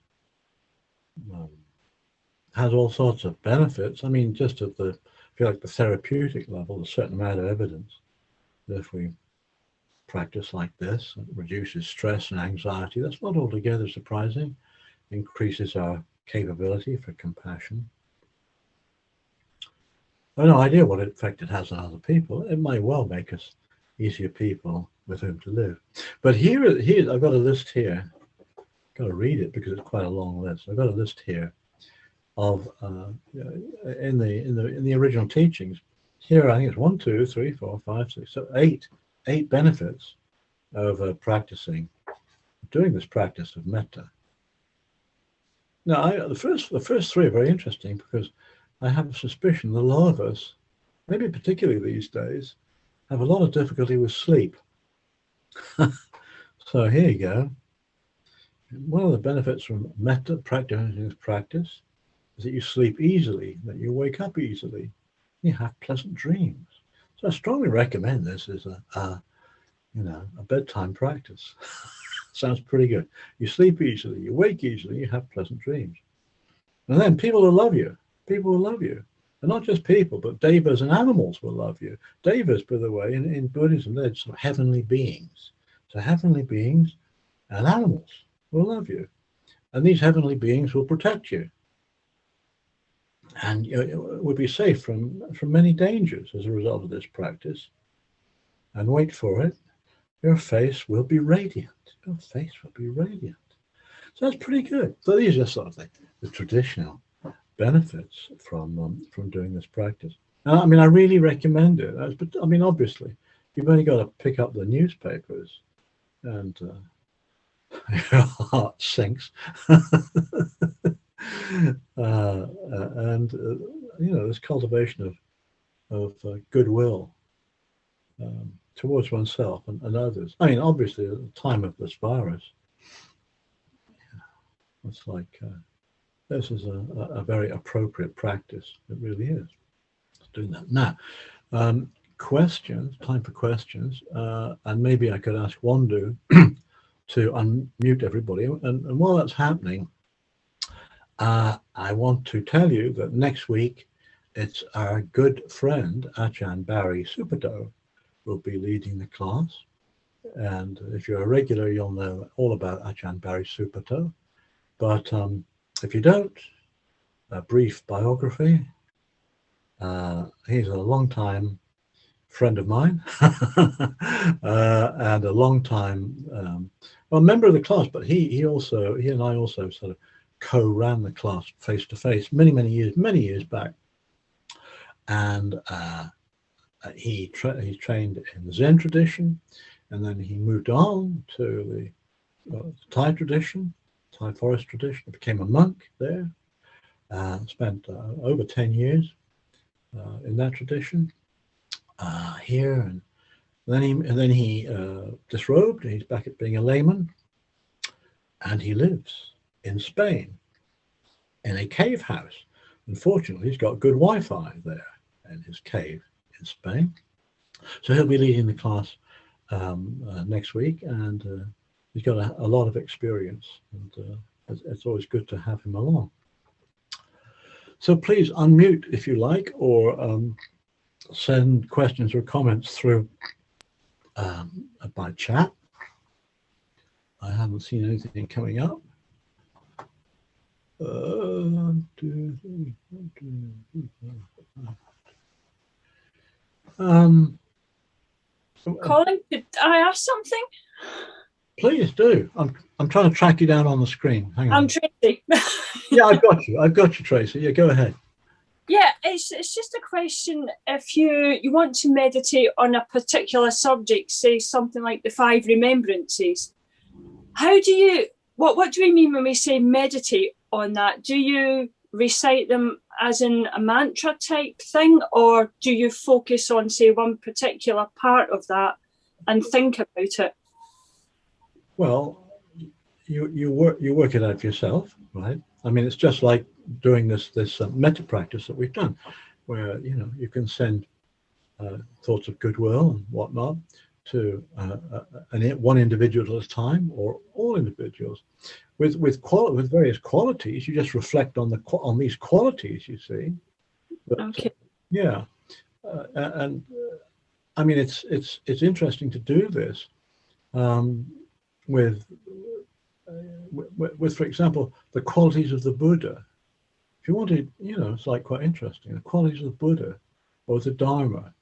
um, has all sorts of benefits. I mean, just at the, if you like, the therapeutic level, a certain amount of evidence that if we practice like this, it reduces stress and anxiety. That's not altogether surprising. Increases our capability for compassion. I have no idea what effect it has on other people. It might well make us easier people with whom to live. But here I've got a list here. I've got to read it because it's quite a long list. I've got a list here of in the original teachings. Here I think it's 1, 2, 3, 4, 5, 6, so eight benefits of doing this practice of metta. Now, the first three are very interesting because I have a suspicion that a lot of us, maybe particularly these days, have a lot of difficulty with sleep. So here you go. One of the benefits from metta, practicing this practice, is that you sleep easily, that you wake up easily, you have pleasant dreams. So I strongly recommend this as a bedtime practice. Sounds pretty good. You sleep easily, you wake easily, you have pleasant dreams. And then people will love you. People will love you. And not just people, but devas and animals will love you. Devas, by the way, in Buddhism, they're sort of heavenly beings. So heavenly beings and animals will love you. And these heavenly beings will protect you. And you will be safe from many dangers as a result of this practice. And wait for it, your face will be radiant. Your face will be radiant. So that's pretty good. So these are sort of the traditional benefits from doing this practice. And I mean, I really recommend it. But I mean, obviously, you've only got to pick up the newspapers, and your heart sinks. This cultivation of goodwill towards oneself and others. I mean, obviously, at the time of this virus, it's like this is a very appropriate practice. It really is. Doing that now. Questions. Time for questions. And maybe I could ask Wandu to unmute everybody. And while that's happening, I want to tell you that next week it's our good friend Ajahn Barry Subhaddo will be leading the class. And if you're a regular, you'll know all about Ajahn Barry Subhaddo. But if you don't, a brief biography. He's a long-time friend of mine and a long-time member of the class. But he and I also sort of co-ran the class face-to-face many years back. And he trained in the Zen tradition, and then he moved on to the Thai tradition, Thai forest tradition, became a monk there, spent over 10 years in that tradition here, and then he disrobed. He's back at being a layman, and he lives in Spain in a cave house. Unfortunately, he's got good Wi-Fi there in his cave in Spain, so he'll be leading the class next week, and he's got a lot of experience, and it's always good to have him along. So please unmute if you like, or send questions or comments through by chat. I haven't seen anything coming up. Colin, could I ask something? Please do. I'm trying to track you down on the screen. Hang on. I'm Tracy. Yeah, I've got you, Tracy. Yeah, go ahead. Yeah, it's just a question. If you want to meditate on a particular subject, say something like the 5 remembrances, how do you, what do we mean when we say meditate on that? Do you recite them as in a mantra type thing, or do you focus on, say, one particular part of that and think about it? Well, you work it out for yourself, right? I mean, it's just like doing this metta practice that we've done, where you can send thoughts of goodwill and whatnot one individual at a time or all individuals. With various qualities, you just reflect on these qualities. You see, but, Okay. yeah, and I mean it's interesting to do this with for example the qualities of the Buddha. If you want to, it's like quite interesting. The qualities of the Buddha or the Dharma,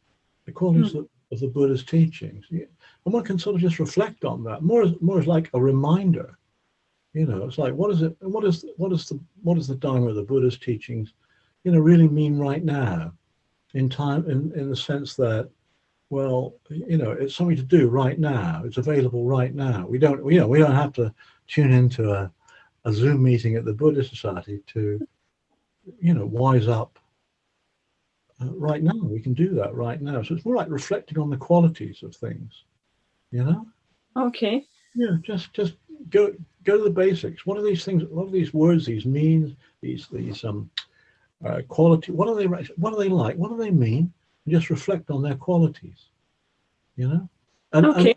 the qualities of the Buddha's teachings, and one can sort of just reflect on that more as like a reminder. It's like what does the Dharma of the Buddha's teachings, really mean right now, in time, in the sense that, well, it's something to do right now. It's available right now. We don't have to tune into a Zoom meeting at the Buddhist Society to, wise up. Right now, we can do that right now. So it's more like reflecting on the qualities of things, Okay. Yeah, just go to the basics. What are these things? What are these words? These means? These quality. What are they? What are they like? What do they mean? And just reflect on their qualities, and Okay.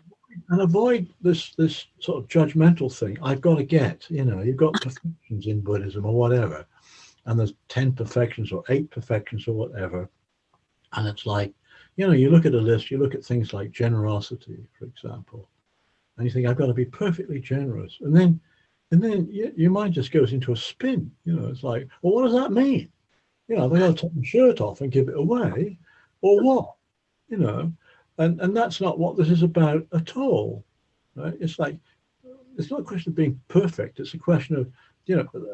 and avoid this sort of judgmental thing. I've got to get. You've got perfections in Buddhism or whatever, and there's 10 perfections or 8 perfections or whatever, and it's like, you look at a list. You look at things like generosity, for example. And you think, I've got to be perfectly generous. And then your mind just goes into a spin. It's like, well, what does that mean? Have I got to take my shirt off and give it away? Or what? And that's not what this is about at all. Right? It's like, it's not a question of being perfect. It's a question of,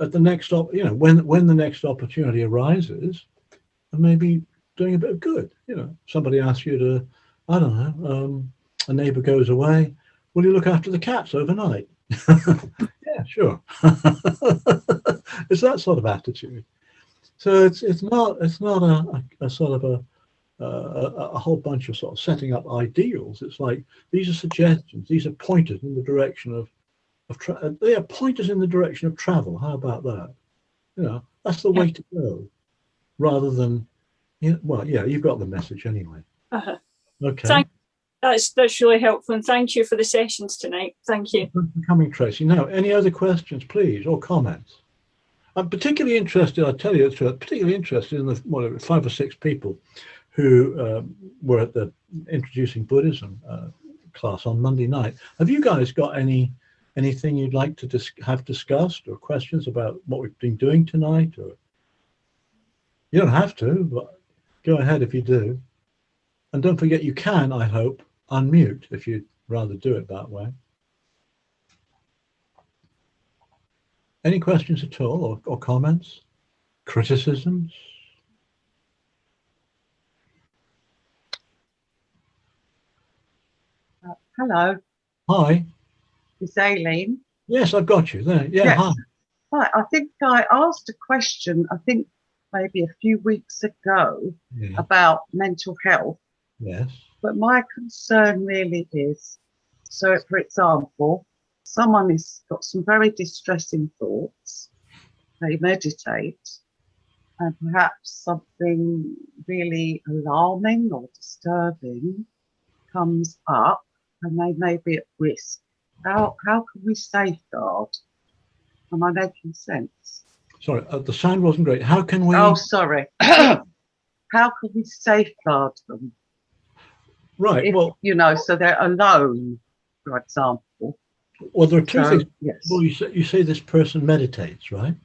at the next, when the next opportunity arises, and maybe doing a bit of good. Somebody asks you to, I don't know, a neighbor goes away. Will you look after the cats overnight? Yeah, sure. It's that sort of attitude. So it's not a sort of a whole bunch of sort of setting up ideals. It's like these are suggestions. These are pointers in the direction of they are pointers in the direction of travel. How about that? That's the way to go, rather than you've got the message anyway. Uh-huh. Okay. That's really helpful, and thank you for the sessions tonight. Thank you. Thanks for coming, Tracy. Now, any other questions, please, or comments? I'm particularly interested, I'll tell you, particularly interested in the 5 or 6 people who were at the Introducing Buddhism class on Monday night. Have you guys got anything you'd like to have discussed, or questions about what we've been doing tonight? Or you don't have to, but go ahead if you do. And don't forget, you can, I hope, unmute if you'd rather do it that way. Any questions at all, or comments, criticisms? Hello. Hi. It's Aileen. Yes, I've got you there. Yeah, yes. Hi. Hi. I think I asked a question, maybe a few weeks ago, about mental health. Yes. But my concern really is, so for example, someone has got some very distressing thoughts, they meditate, and perhaps something really alarming or disturbing comes up, and they may be at risk. How can we safeguard? Am I making sense? Sorry, the sound wasn't great. How can we... Oh, sorry. How can we safeguard them? Right, so they're alone, for example. Well, there are two things. Yes. Well, you say this person meditates, right?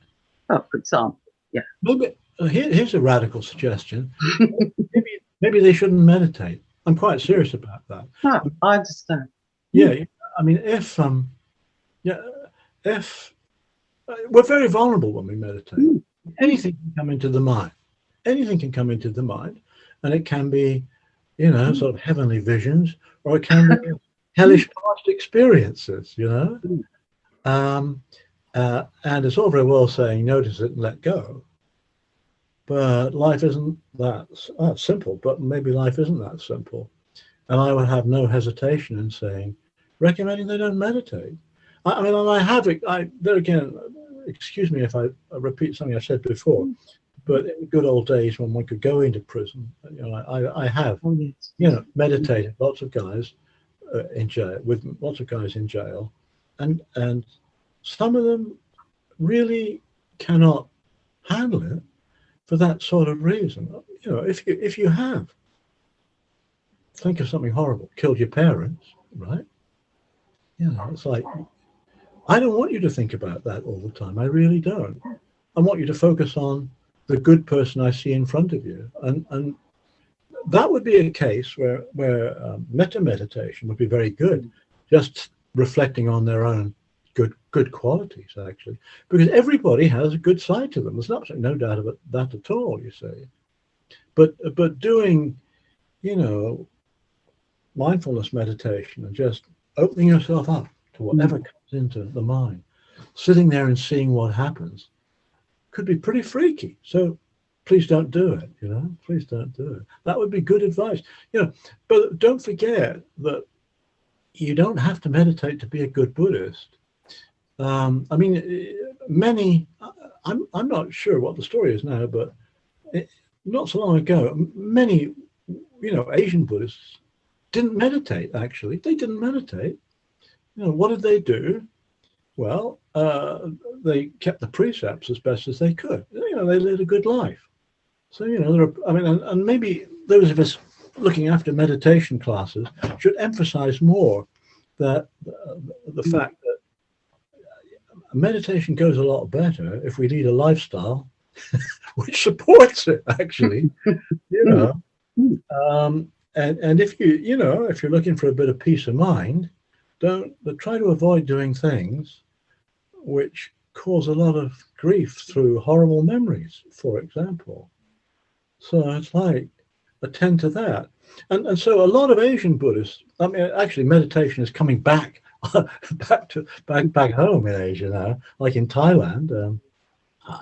Oh, for example, yeah. Maybe, here's a radical suggestion. maybe they shouldn't meditate. I'm quite serious about that. No, I understand. Yeah, I mean, if we're very vulnerable when we meditate. Anything can come into the mind. Anything can come into the mind, and it can be, sort of heavenly visions, or it can be hellish past experiences, and it's all very well saying notice it and let go, but life isn't that simple. But maybe life isn't that simple, and I would have no hesitation in recommending they don't meditate. I mean, and I have it. There again, excuse me if I repeat something I said before, but in the good old days when one could go into prison, I have, meditated. Lots of guys in jail, with lots of guys in jail, and some of them really cannot handle it for that sort of reason. You know, if you have, think of something horrible, killed your parents, right? You know, it's like, I don't want you to think about that all the time. I really don't. I want you to focus on the good person I see in front of you, and that would be a case where metta meditation would be very good, just reflecting on their own good qualities, actually, because everybody has a good side to them. There's absolutely no doubt about that at all, you see. But doing, you know, mindfulness meditation and just opening yourself up to whatever comes into the mind, sitting there and seeing what happens, could be pretty freaky. So please don't do it, you know, please don't do it. That would be good advice, you know. But don't forget that you don't have to meditate to be a good Buddhist. I mean, many, I'm not sure what the story is now, but not so long ago, many, you know, Asian Buddhists didn't meditate, actually. They didn't meditate. You know, what did they do? Well, they kept the precepts as best as they could. You know, they led a good life. So, you know, I mean, and maybe those of us looking after meditation classes should emphasize more that the fact that meditation goes a lot better if we lead a lifestyle which supports it, actually, you know. And if you know, if you're looking for a bit of peace of mind, try to avoid doing things which cause a lot of grief through horrible memories, for example. So it's like, attend to that. And so a lot of Asian Buddhists, I mean, actually meditation is coming back back home in Asia now, like in Thailand.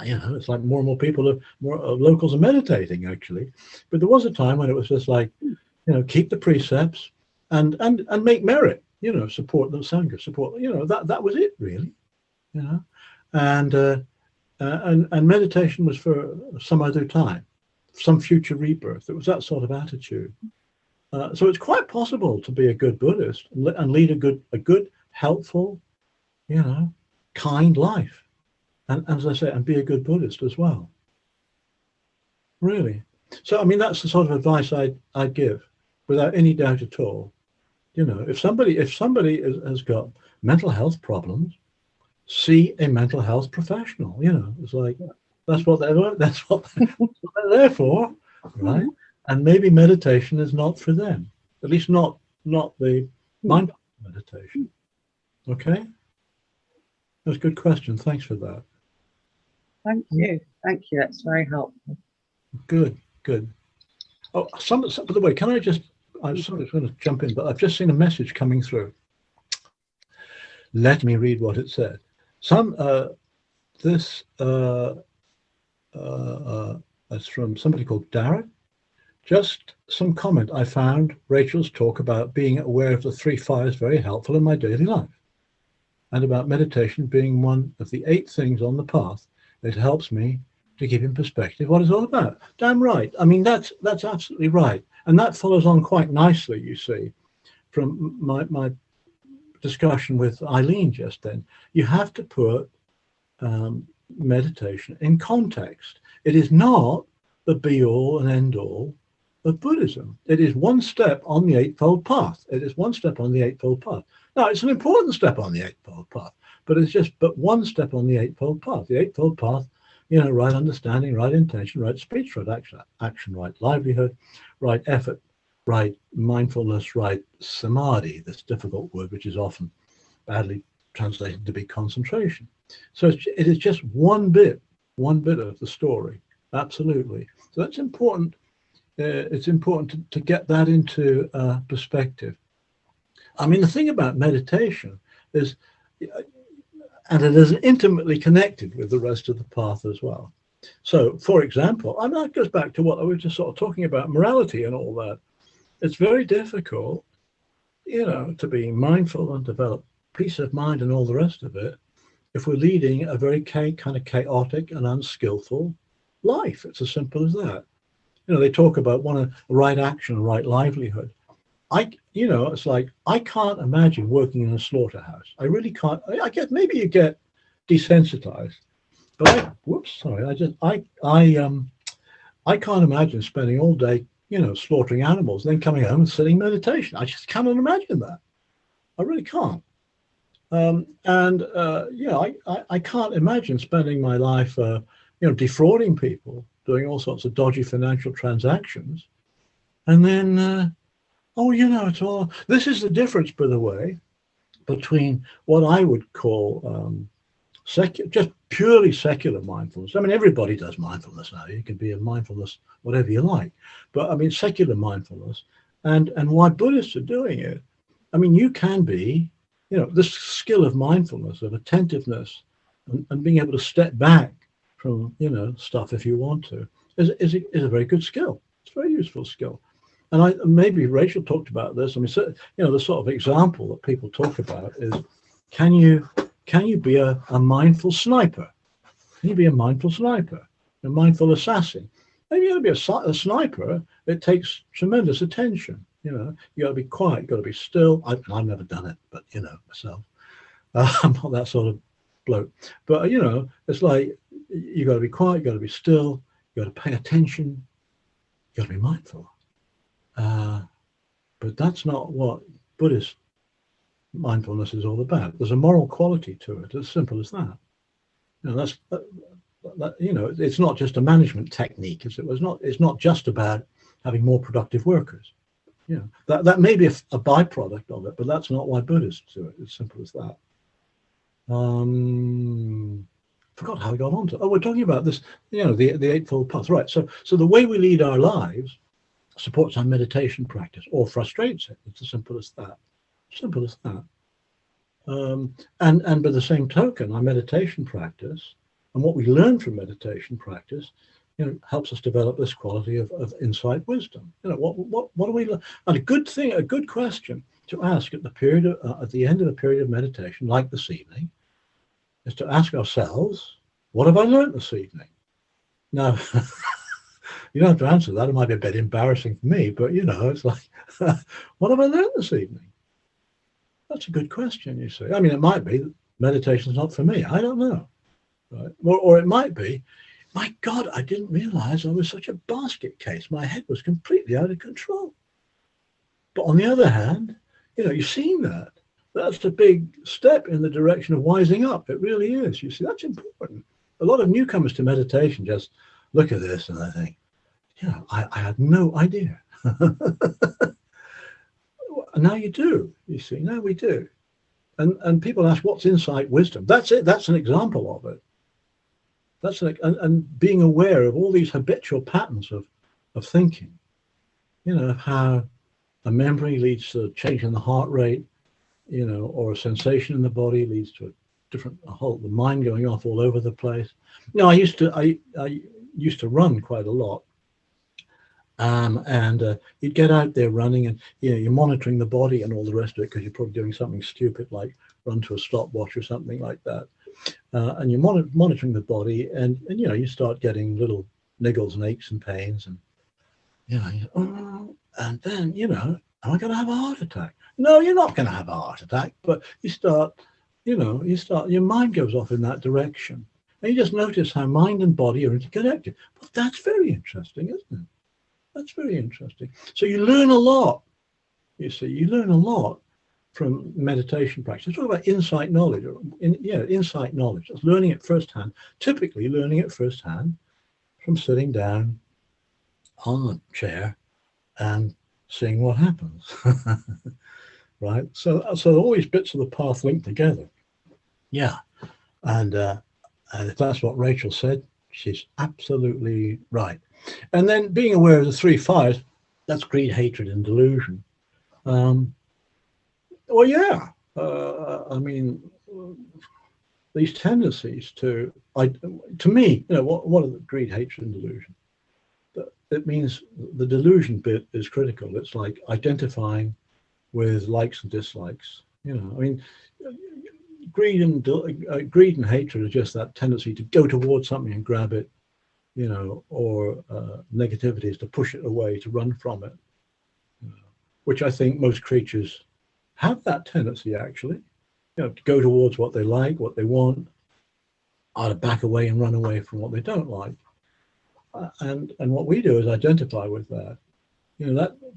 You know, it's like more and more people locals are meditating, actually. But there was a time when it was just like, you know, keep the precepts and make merit, you know, support the Sangha, support, you know, that was it, really, you know. And meditation was for some other time, some future rebirth. It was that sort of attitude. So it's quite possible to be a good Buddhist and lead a good, helpful, you know, kind life. And as I say, and be a good Buddhist as well. Really. So, I mean, that's the sort of advice I'd give without any doubt at all. You know, if somebody has got mental health problems, see a mental health professional. You know, it's like, that's what they're there for, right? And maybe meditation is not for them, at least not the mindful meditation. Okay, that's a good question. Thanks for that. Thank you. That's very helpful. Good. Oh, by the way, can I just? I'm sorry, I was going to jump in, but I've just seen a message coming through. Let me read what it said. This is from somebody called Darren. Just some comment. I found Rachel's talk about being aware of the three fires very helpful in my daily life, and about meditation being one of the 8 things on the path. It helps me to keep in perspective what it's all about. Damn right. I mean, that's absolutely right. And that follows on quite nicely, you see, from my discussion with Eileen just then. You have to put meditation in context. It is not the be-all and end-all of Buddhism. It is one step on the Eightfold Path. Now, it's an important step on the Eightfold Path, but it's just one step on the Eightfold Path. The Eightfold Path, you know, right understanding, right intention, right speech, right action, right livelihood, right effort, right mindfulness, right samadhi, this difficult word which is often badly translated to be concentration. So it is just one bit of the story, absolutely. So that's important. It's important to get that into perspective. I mean, the thing about meditation is, and it is intimately connected with the rest of the path as well. So, for example, and that goes back to what I was just sort of talking about, morality and all that. It's very difficult, you know, to be mindful and develop peace of mind and all the rest of it if we're leading a very kind of chaotic and unskillful life. It's as simple as that. You know, they talk about right action and right livelihood. you know, it's like, I can't imagine working in a slaughterhouse. I really can't. I guess maybe you get desensitized, but I can't imagine spending all day, you know, slaughtering animals, then coming home and sitting meditation. I just cannot imagine that. I really can't. I can't imagine spending my life, defrauding people, doing all sorts of dodgy financial transactions, and then, it's all. This is the difference, by the way, between what I would call just purely secular mindfulness. I mean, everybody does mindfulness now. You can be a mindfulness whatever you like, but I mean, secular mindfulness, and why Buddhists are doing it. I mean, you can be, this skill of mindfulness, of attentiveness, and being able to step back from, stuff if you want to, is a very good skill. It's a very useful skill. And maybe Rachel talked about this. I mean, so, the sort of example that people talk about is, can you be a mindful sniper? Can you be a mindful sniper, a mindful assassin? Maybe you got to be a sniper. It takes tremendous attention. You got to be quiet. You got to be still. I've never done it, but myself, I'm not that sort of bloke. But it's like you got to be quiet. You got to be still. You got to pay attention. You got to be mindful. But that's not what Buddhist mindfulness is all about. There's a moral quality to it. As simple as that. It's not just a management technique. It's not just about having more productive workers. That may be a byproduct of it, but that's not why Buddhists do it. As simple as that. Forgot how we got onto. We're talking about this. The Eightfold Path, right? So the way we lead our lives supports our meditation practice or frustrates it. It's as simple as that. Simple as that. And by the same token, our meditation practice and what we learn from meditation practice, helps us develop this quality of insight, wisdom. What do we learn? And a good question to ask at the end of a period of meditation, like this evening, is to ask ourselves, what have I learned this evening? Now, you don't have to answer that. It might be a bit embarrassing for me, but it's like, what have I learned this evening? That's a good question, you see. I mean, it might be meditation's not for me. I don't know. Right? Or it might be, my God, I didn't realize I was such a basket case. My head was completely out of control. But on the other hand, you've seen that. That's a big step in the direction of wising up. It really is. You see, that's important. A lot of newcomers to meditation just look at this and they think, I had no idea. Now you do, you see. Now we do. And people ask, what's insight, wisdom? That's it. That's an example of it. That's and being aware of all these habitual patterns of thinking. How a memory leads to a change in the heart rate, or a sensation in the body leads to the mind going off all over the place. I used to run quite a lot. And you'd get out there running and you're monitoring the body and all the rest of it because you're probably doing something stupid like run to a stopwatch or something like that. And you're monitoring the body and you start getting little niggles and aches and pains and and then am I going to have a heart attack? No, you're not going to have a heart attack, but you start your mind goes off in that direction and you just notice how mind and body are interconnected. Well, that's very interesting, isn't it? That's very interesting. So you learn a lot. You see, you learn a lot from meditation practice. Talk about insight knowledge. Insight knowledge. That's learning it firsthand. Typically, learning it firsthand from sitting down on a chair and seeing what happens. Right. So all these bits of the path linked together. Yeah, and if that's what Rachel said, she's absolutely right. And then being aware of the three fires, that's greed, hatred, and delusion. These tendencies to me, what are the greed, hatred, and delusion? It means the delusion bit is critical. It's like identifying with likes and dislikes. Greed and hatred are just that tendency to go towards something and grab it. Or negativity is to push it away, to run from it. which I think most creatures have that tendency, actually, to go towards what they like, what they want, or to back away and run away from what they don't like. And what we do is identify with that.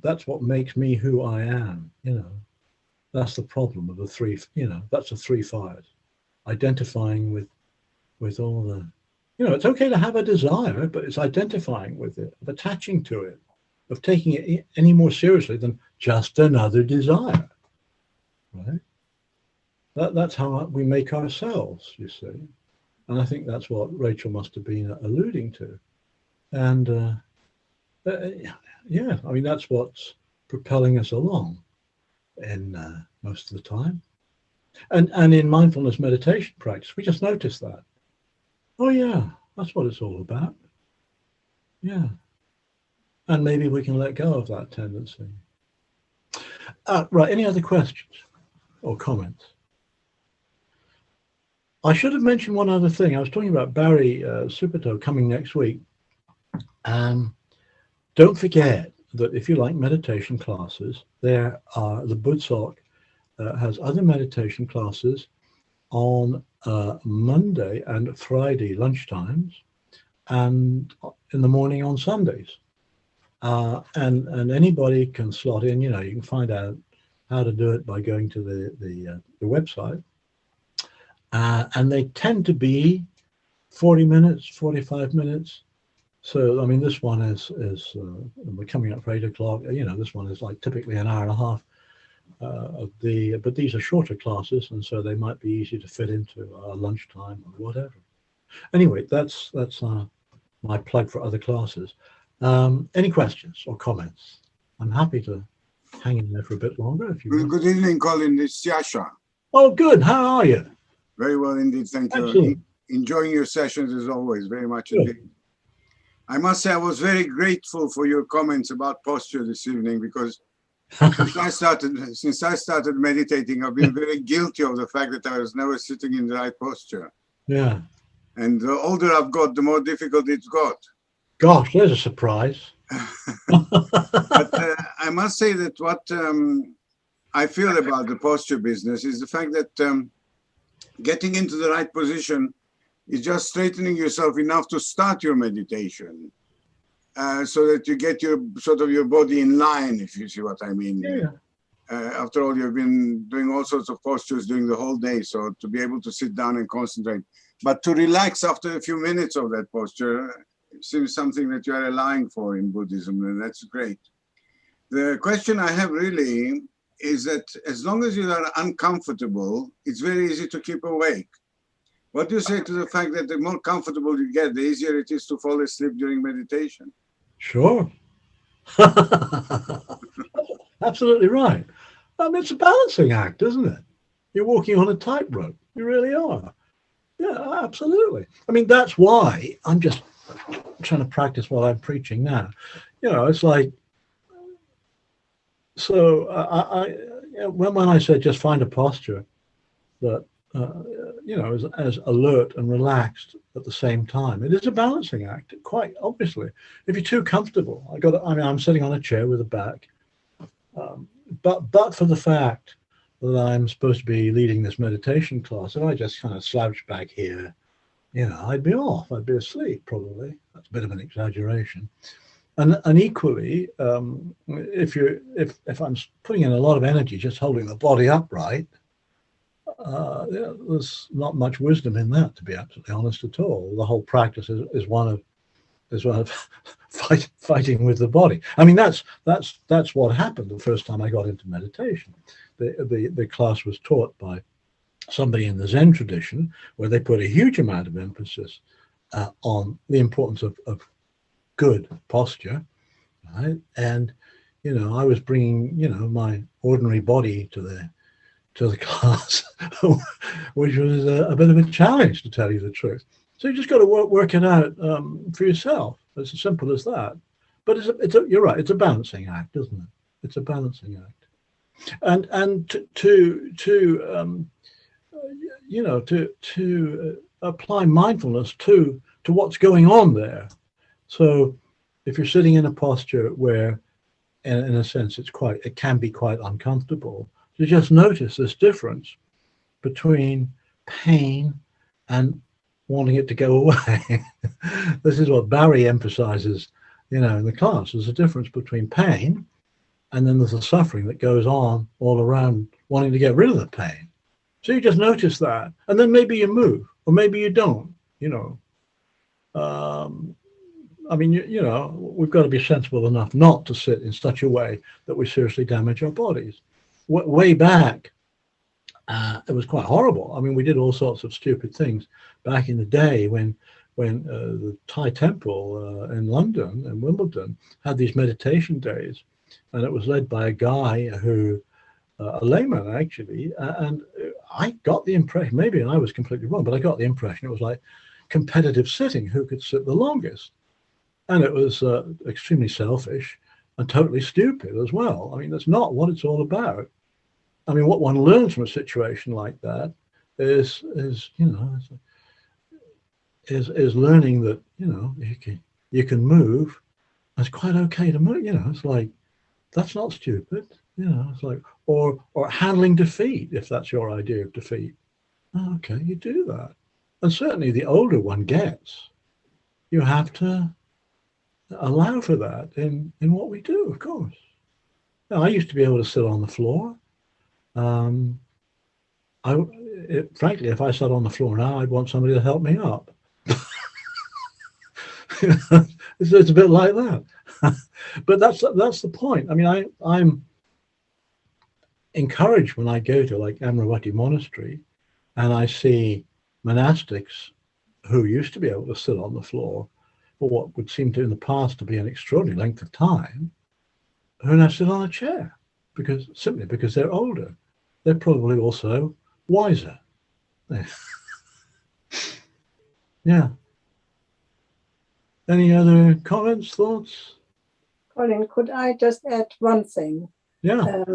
That's what makes me who I am. That's the problem of the three. That's the three fires. Identifying with all the. It's okay to have a desire, but it's identifying with it, of attaching to it, of taking it any more seriously than just another desire. Right? That's how we make ourselves, you see. And I think that's what Rachel must have been alluding to. And yeah, I mean, that's what's propelling us along in most of the time. And in mindfulness meditation practice, we just notice that. Oh yeah, that's what it's all about. Yeah. And maybe we can let go of that tendency. Right, any other questions or comments? I should have mentioned one other thing. I was talking about Barry Subhaddo coming next week. Don't forget that if you like meditation classes, the Buddhist has other meditation classes on Monday and Friday lunchtimes, and in the morning on Sundays. And anybody can slot in. You can find out how to do it by going to the website. And they tend to be 40 minutes, 45 minutes. So, I mean, this one is we're coming up for 8 o'clock. This one is like typically an hour and a half. But these are shorter classes, and so they might be easy to fit into lunchtime or whatever. Anyway, that's my plug for other classes. Any questions or comments? I'm happy to hang in there for a bit longer if you want. Good evening, Colin. It's Yasha. Oh, good. How are you? Very well indeed. Thank you. Excellent. Enjoying your sessions as always. Very much Good. indeed. I must say I was very grateful for your comments about posture this evening, because since I started meditating, I've been very guilty of the fact that I was never sitting in the right posture. Yeah. And the older I've got, the more difficult it's got. Gosh, there's a surprise. But I must say that what I feel about the posture business is the fact that getting into the right position is just straightening yourself enough to start your meditation, so that you get your body in line, if you see what I mean. Yeah. After all, you've been doing all sorts of postures during the whole day, so to be able to sit down and concentrate, but to relax after a few minutes of that posture seems something that you are allowing for in Buddhism, and that's great. The question I have really is that as long as you are uncomfortable, it's very easy to keep awake. What do you say to the fact that the more comfortable you get, the easier it is to fall asleep during meditation? Sure. Absolutely right. I mean, it's a balancing act, isn't it? You're walking on a tightrope. You really are. Yeah, absolutely. I mean, that's why I'm just trying to practice what I'm preaching now. It's like, so when I said just find a posture that, as alert and relaxed at the same time, it is a balancing act, quite obviously. If you're too comfortable, I'm sitting on a chair with a back, but for the fact that I'm supposed to be leading this meditation class, if I just kind of slouch back here, I'd be off. I'd be asleep probably. That's a bit of an exaggeration. And equally, if I'm putting in a lot of energy just holding the body upright, there's not much wisdom in that, to be absolutely honest at all. The whole practice is one of fighting with the body. I mean, that's what happened the first time I got into meditation. The class was taught by somebody in the Zen tradition, where they put a huge amount of emphasis on the importance of good posture, right? And I was bringing my ordinary body to the class, which was a bit of a challenge, to tell you the truth. So you just got to work it out for yourself. It's as simple as that. But you're right. It's a balancing act, isn't it? It's a balancing act, and to apply mindfulness to what's going on there. So if you're sitting in a posture where in a sense, it can be quite uncomfortable to just notice this difference between pain and wanting it to go away. This is what Barry emphasizes, in the class. There's a difference between pain, and then there's the suffering that goes on all around wanting to get rid of the pain. So you just notice that, and then maybe you move, or maybe you don't. I mean, we've got to be sensible enough not to sit in such a way that we seriously damage our bodies. Way back, it was quite horrible. I mean, we did all sorts of stupid things back in the day when the Thai temple in London and Wimbledon had these meditation days, and it was led by a guy who, a layman actually, and I got the impression, maybe I was completely wrong, but I got the impression it was like competitive sitting, who could sit the longest. And it was extremely selfish and totally stupid as well. I mean, that's not what it's all about. I mean, what one learns from a situation like that is learning that you can move. It's quite okay to move. It's like, that's not stupid. It's like, or handling defeat, if that's your idea of defeat. Oh, okay, you do that. And certainly the older one gets, you have to allow for that in what we do, of course. Now, I used to be able to sit on the floor. Frankly, if I sat on the floor now, I'd want somebody to help me up. It's a bit like that. But that's the point. I mean, I'm encouraged when I go to like Amaravati Monastery and I see monastics who used to be able to sit on the floor for what would seem to in the past to be an extraordinary length of time, who now sit on a chair simply because they're older. They're probably also wiser. Yeah. Any other comments, thoughts? Colin, could I just add one thing? Yeah.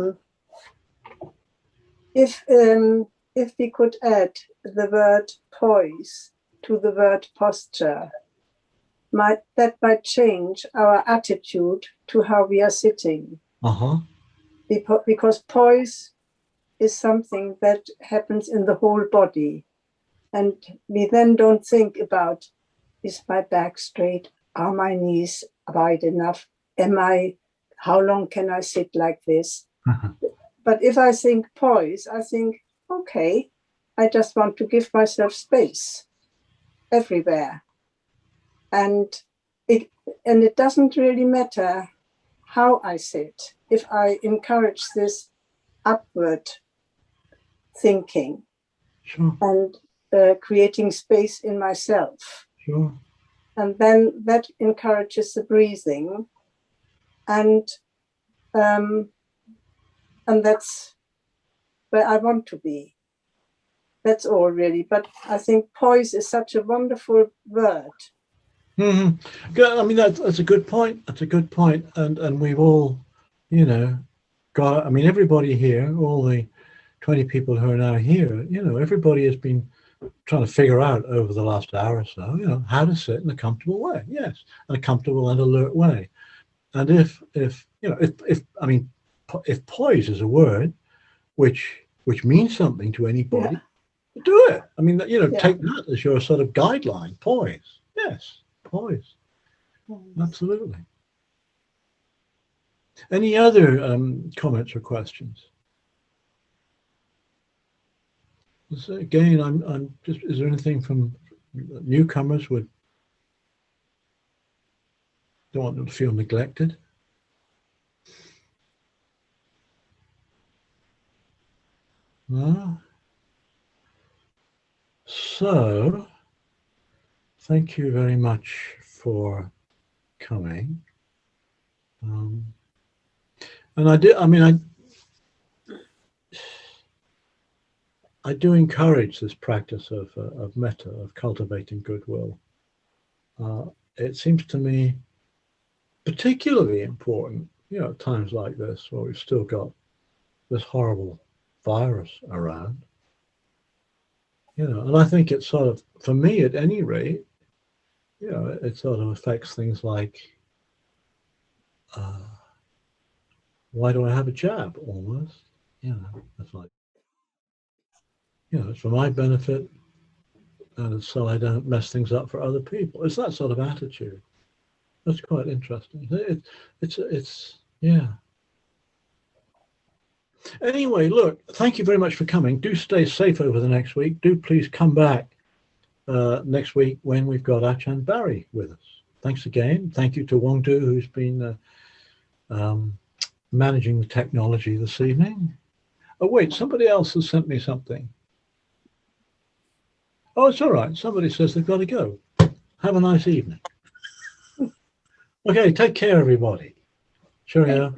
If we could add the word poise to the word posture, that might change our attitude to how we are sitting. Uh-huh. Because poise is something that happens in the whole body. And we then don't think about, is my back straight? Are my knees wide enough? How long can I sit like this? Uh-huh. But if I think poise, I think, okay, I just want to give myself space everywhere. And it doesn't really matter how I sit. If I encourage this upward thinking, Sure. and creating space in myself. Sure. And then that encourages the breathing, and that's where I want to be. That's all really. But I think poise is such a wonderful word. Mm-hmm. Good. I mean, that's a good point. That's a good point. And we've all, got, I mean, everybody here, all the 20 people who are now here, everybody has been trying to figure out over the last hour or so, how to sit in a comfortable way. Yes, in a comfortable and alert way. And if poise is a word which means something to anybody, do it. I mean, take that as your sort of guideline. Poise. Yes, poise. Absolutely. Any other comments or questions? So again, I'm just, is there anything from newcomers don't want them to feel neglected? No? So, thank you very much for coming. And I do encourage this practice of metta, of cultivating goodwill. It seems to me particularly important, at times like this, where we've still got this horrible virus around. And I think it sort of, for me at any rate, it sort of affects things like why do I have a jab? Almost, it's like, it's for my benefit, and so I don't mess things up for other people. It's that sort of attitude. That's quite interesting. It's yeah. Anyway, look, thank you very much for coming. Do stay safe over the next week. Do please come back next week when we've got Ajahn Barry with us. Thanks again. Thank you to Wong Du, who's been managing the technology this evening. Oh, wait, somebody else has sent me something. Oh, it's all right. Somebody says they've got to go. Have a nice evening. Okay, take care, everybody. Cheerio.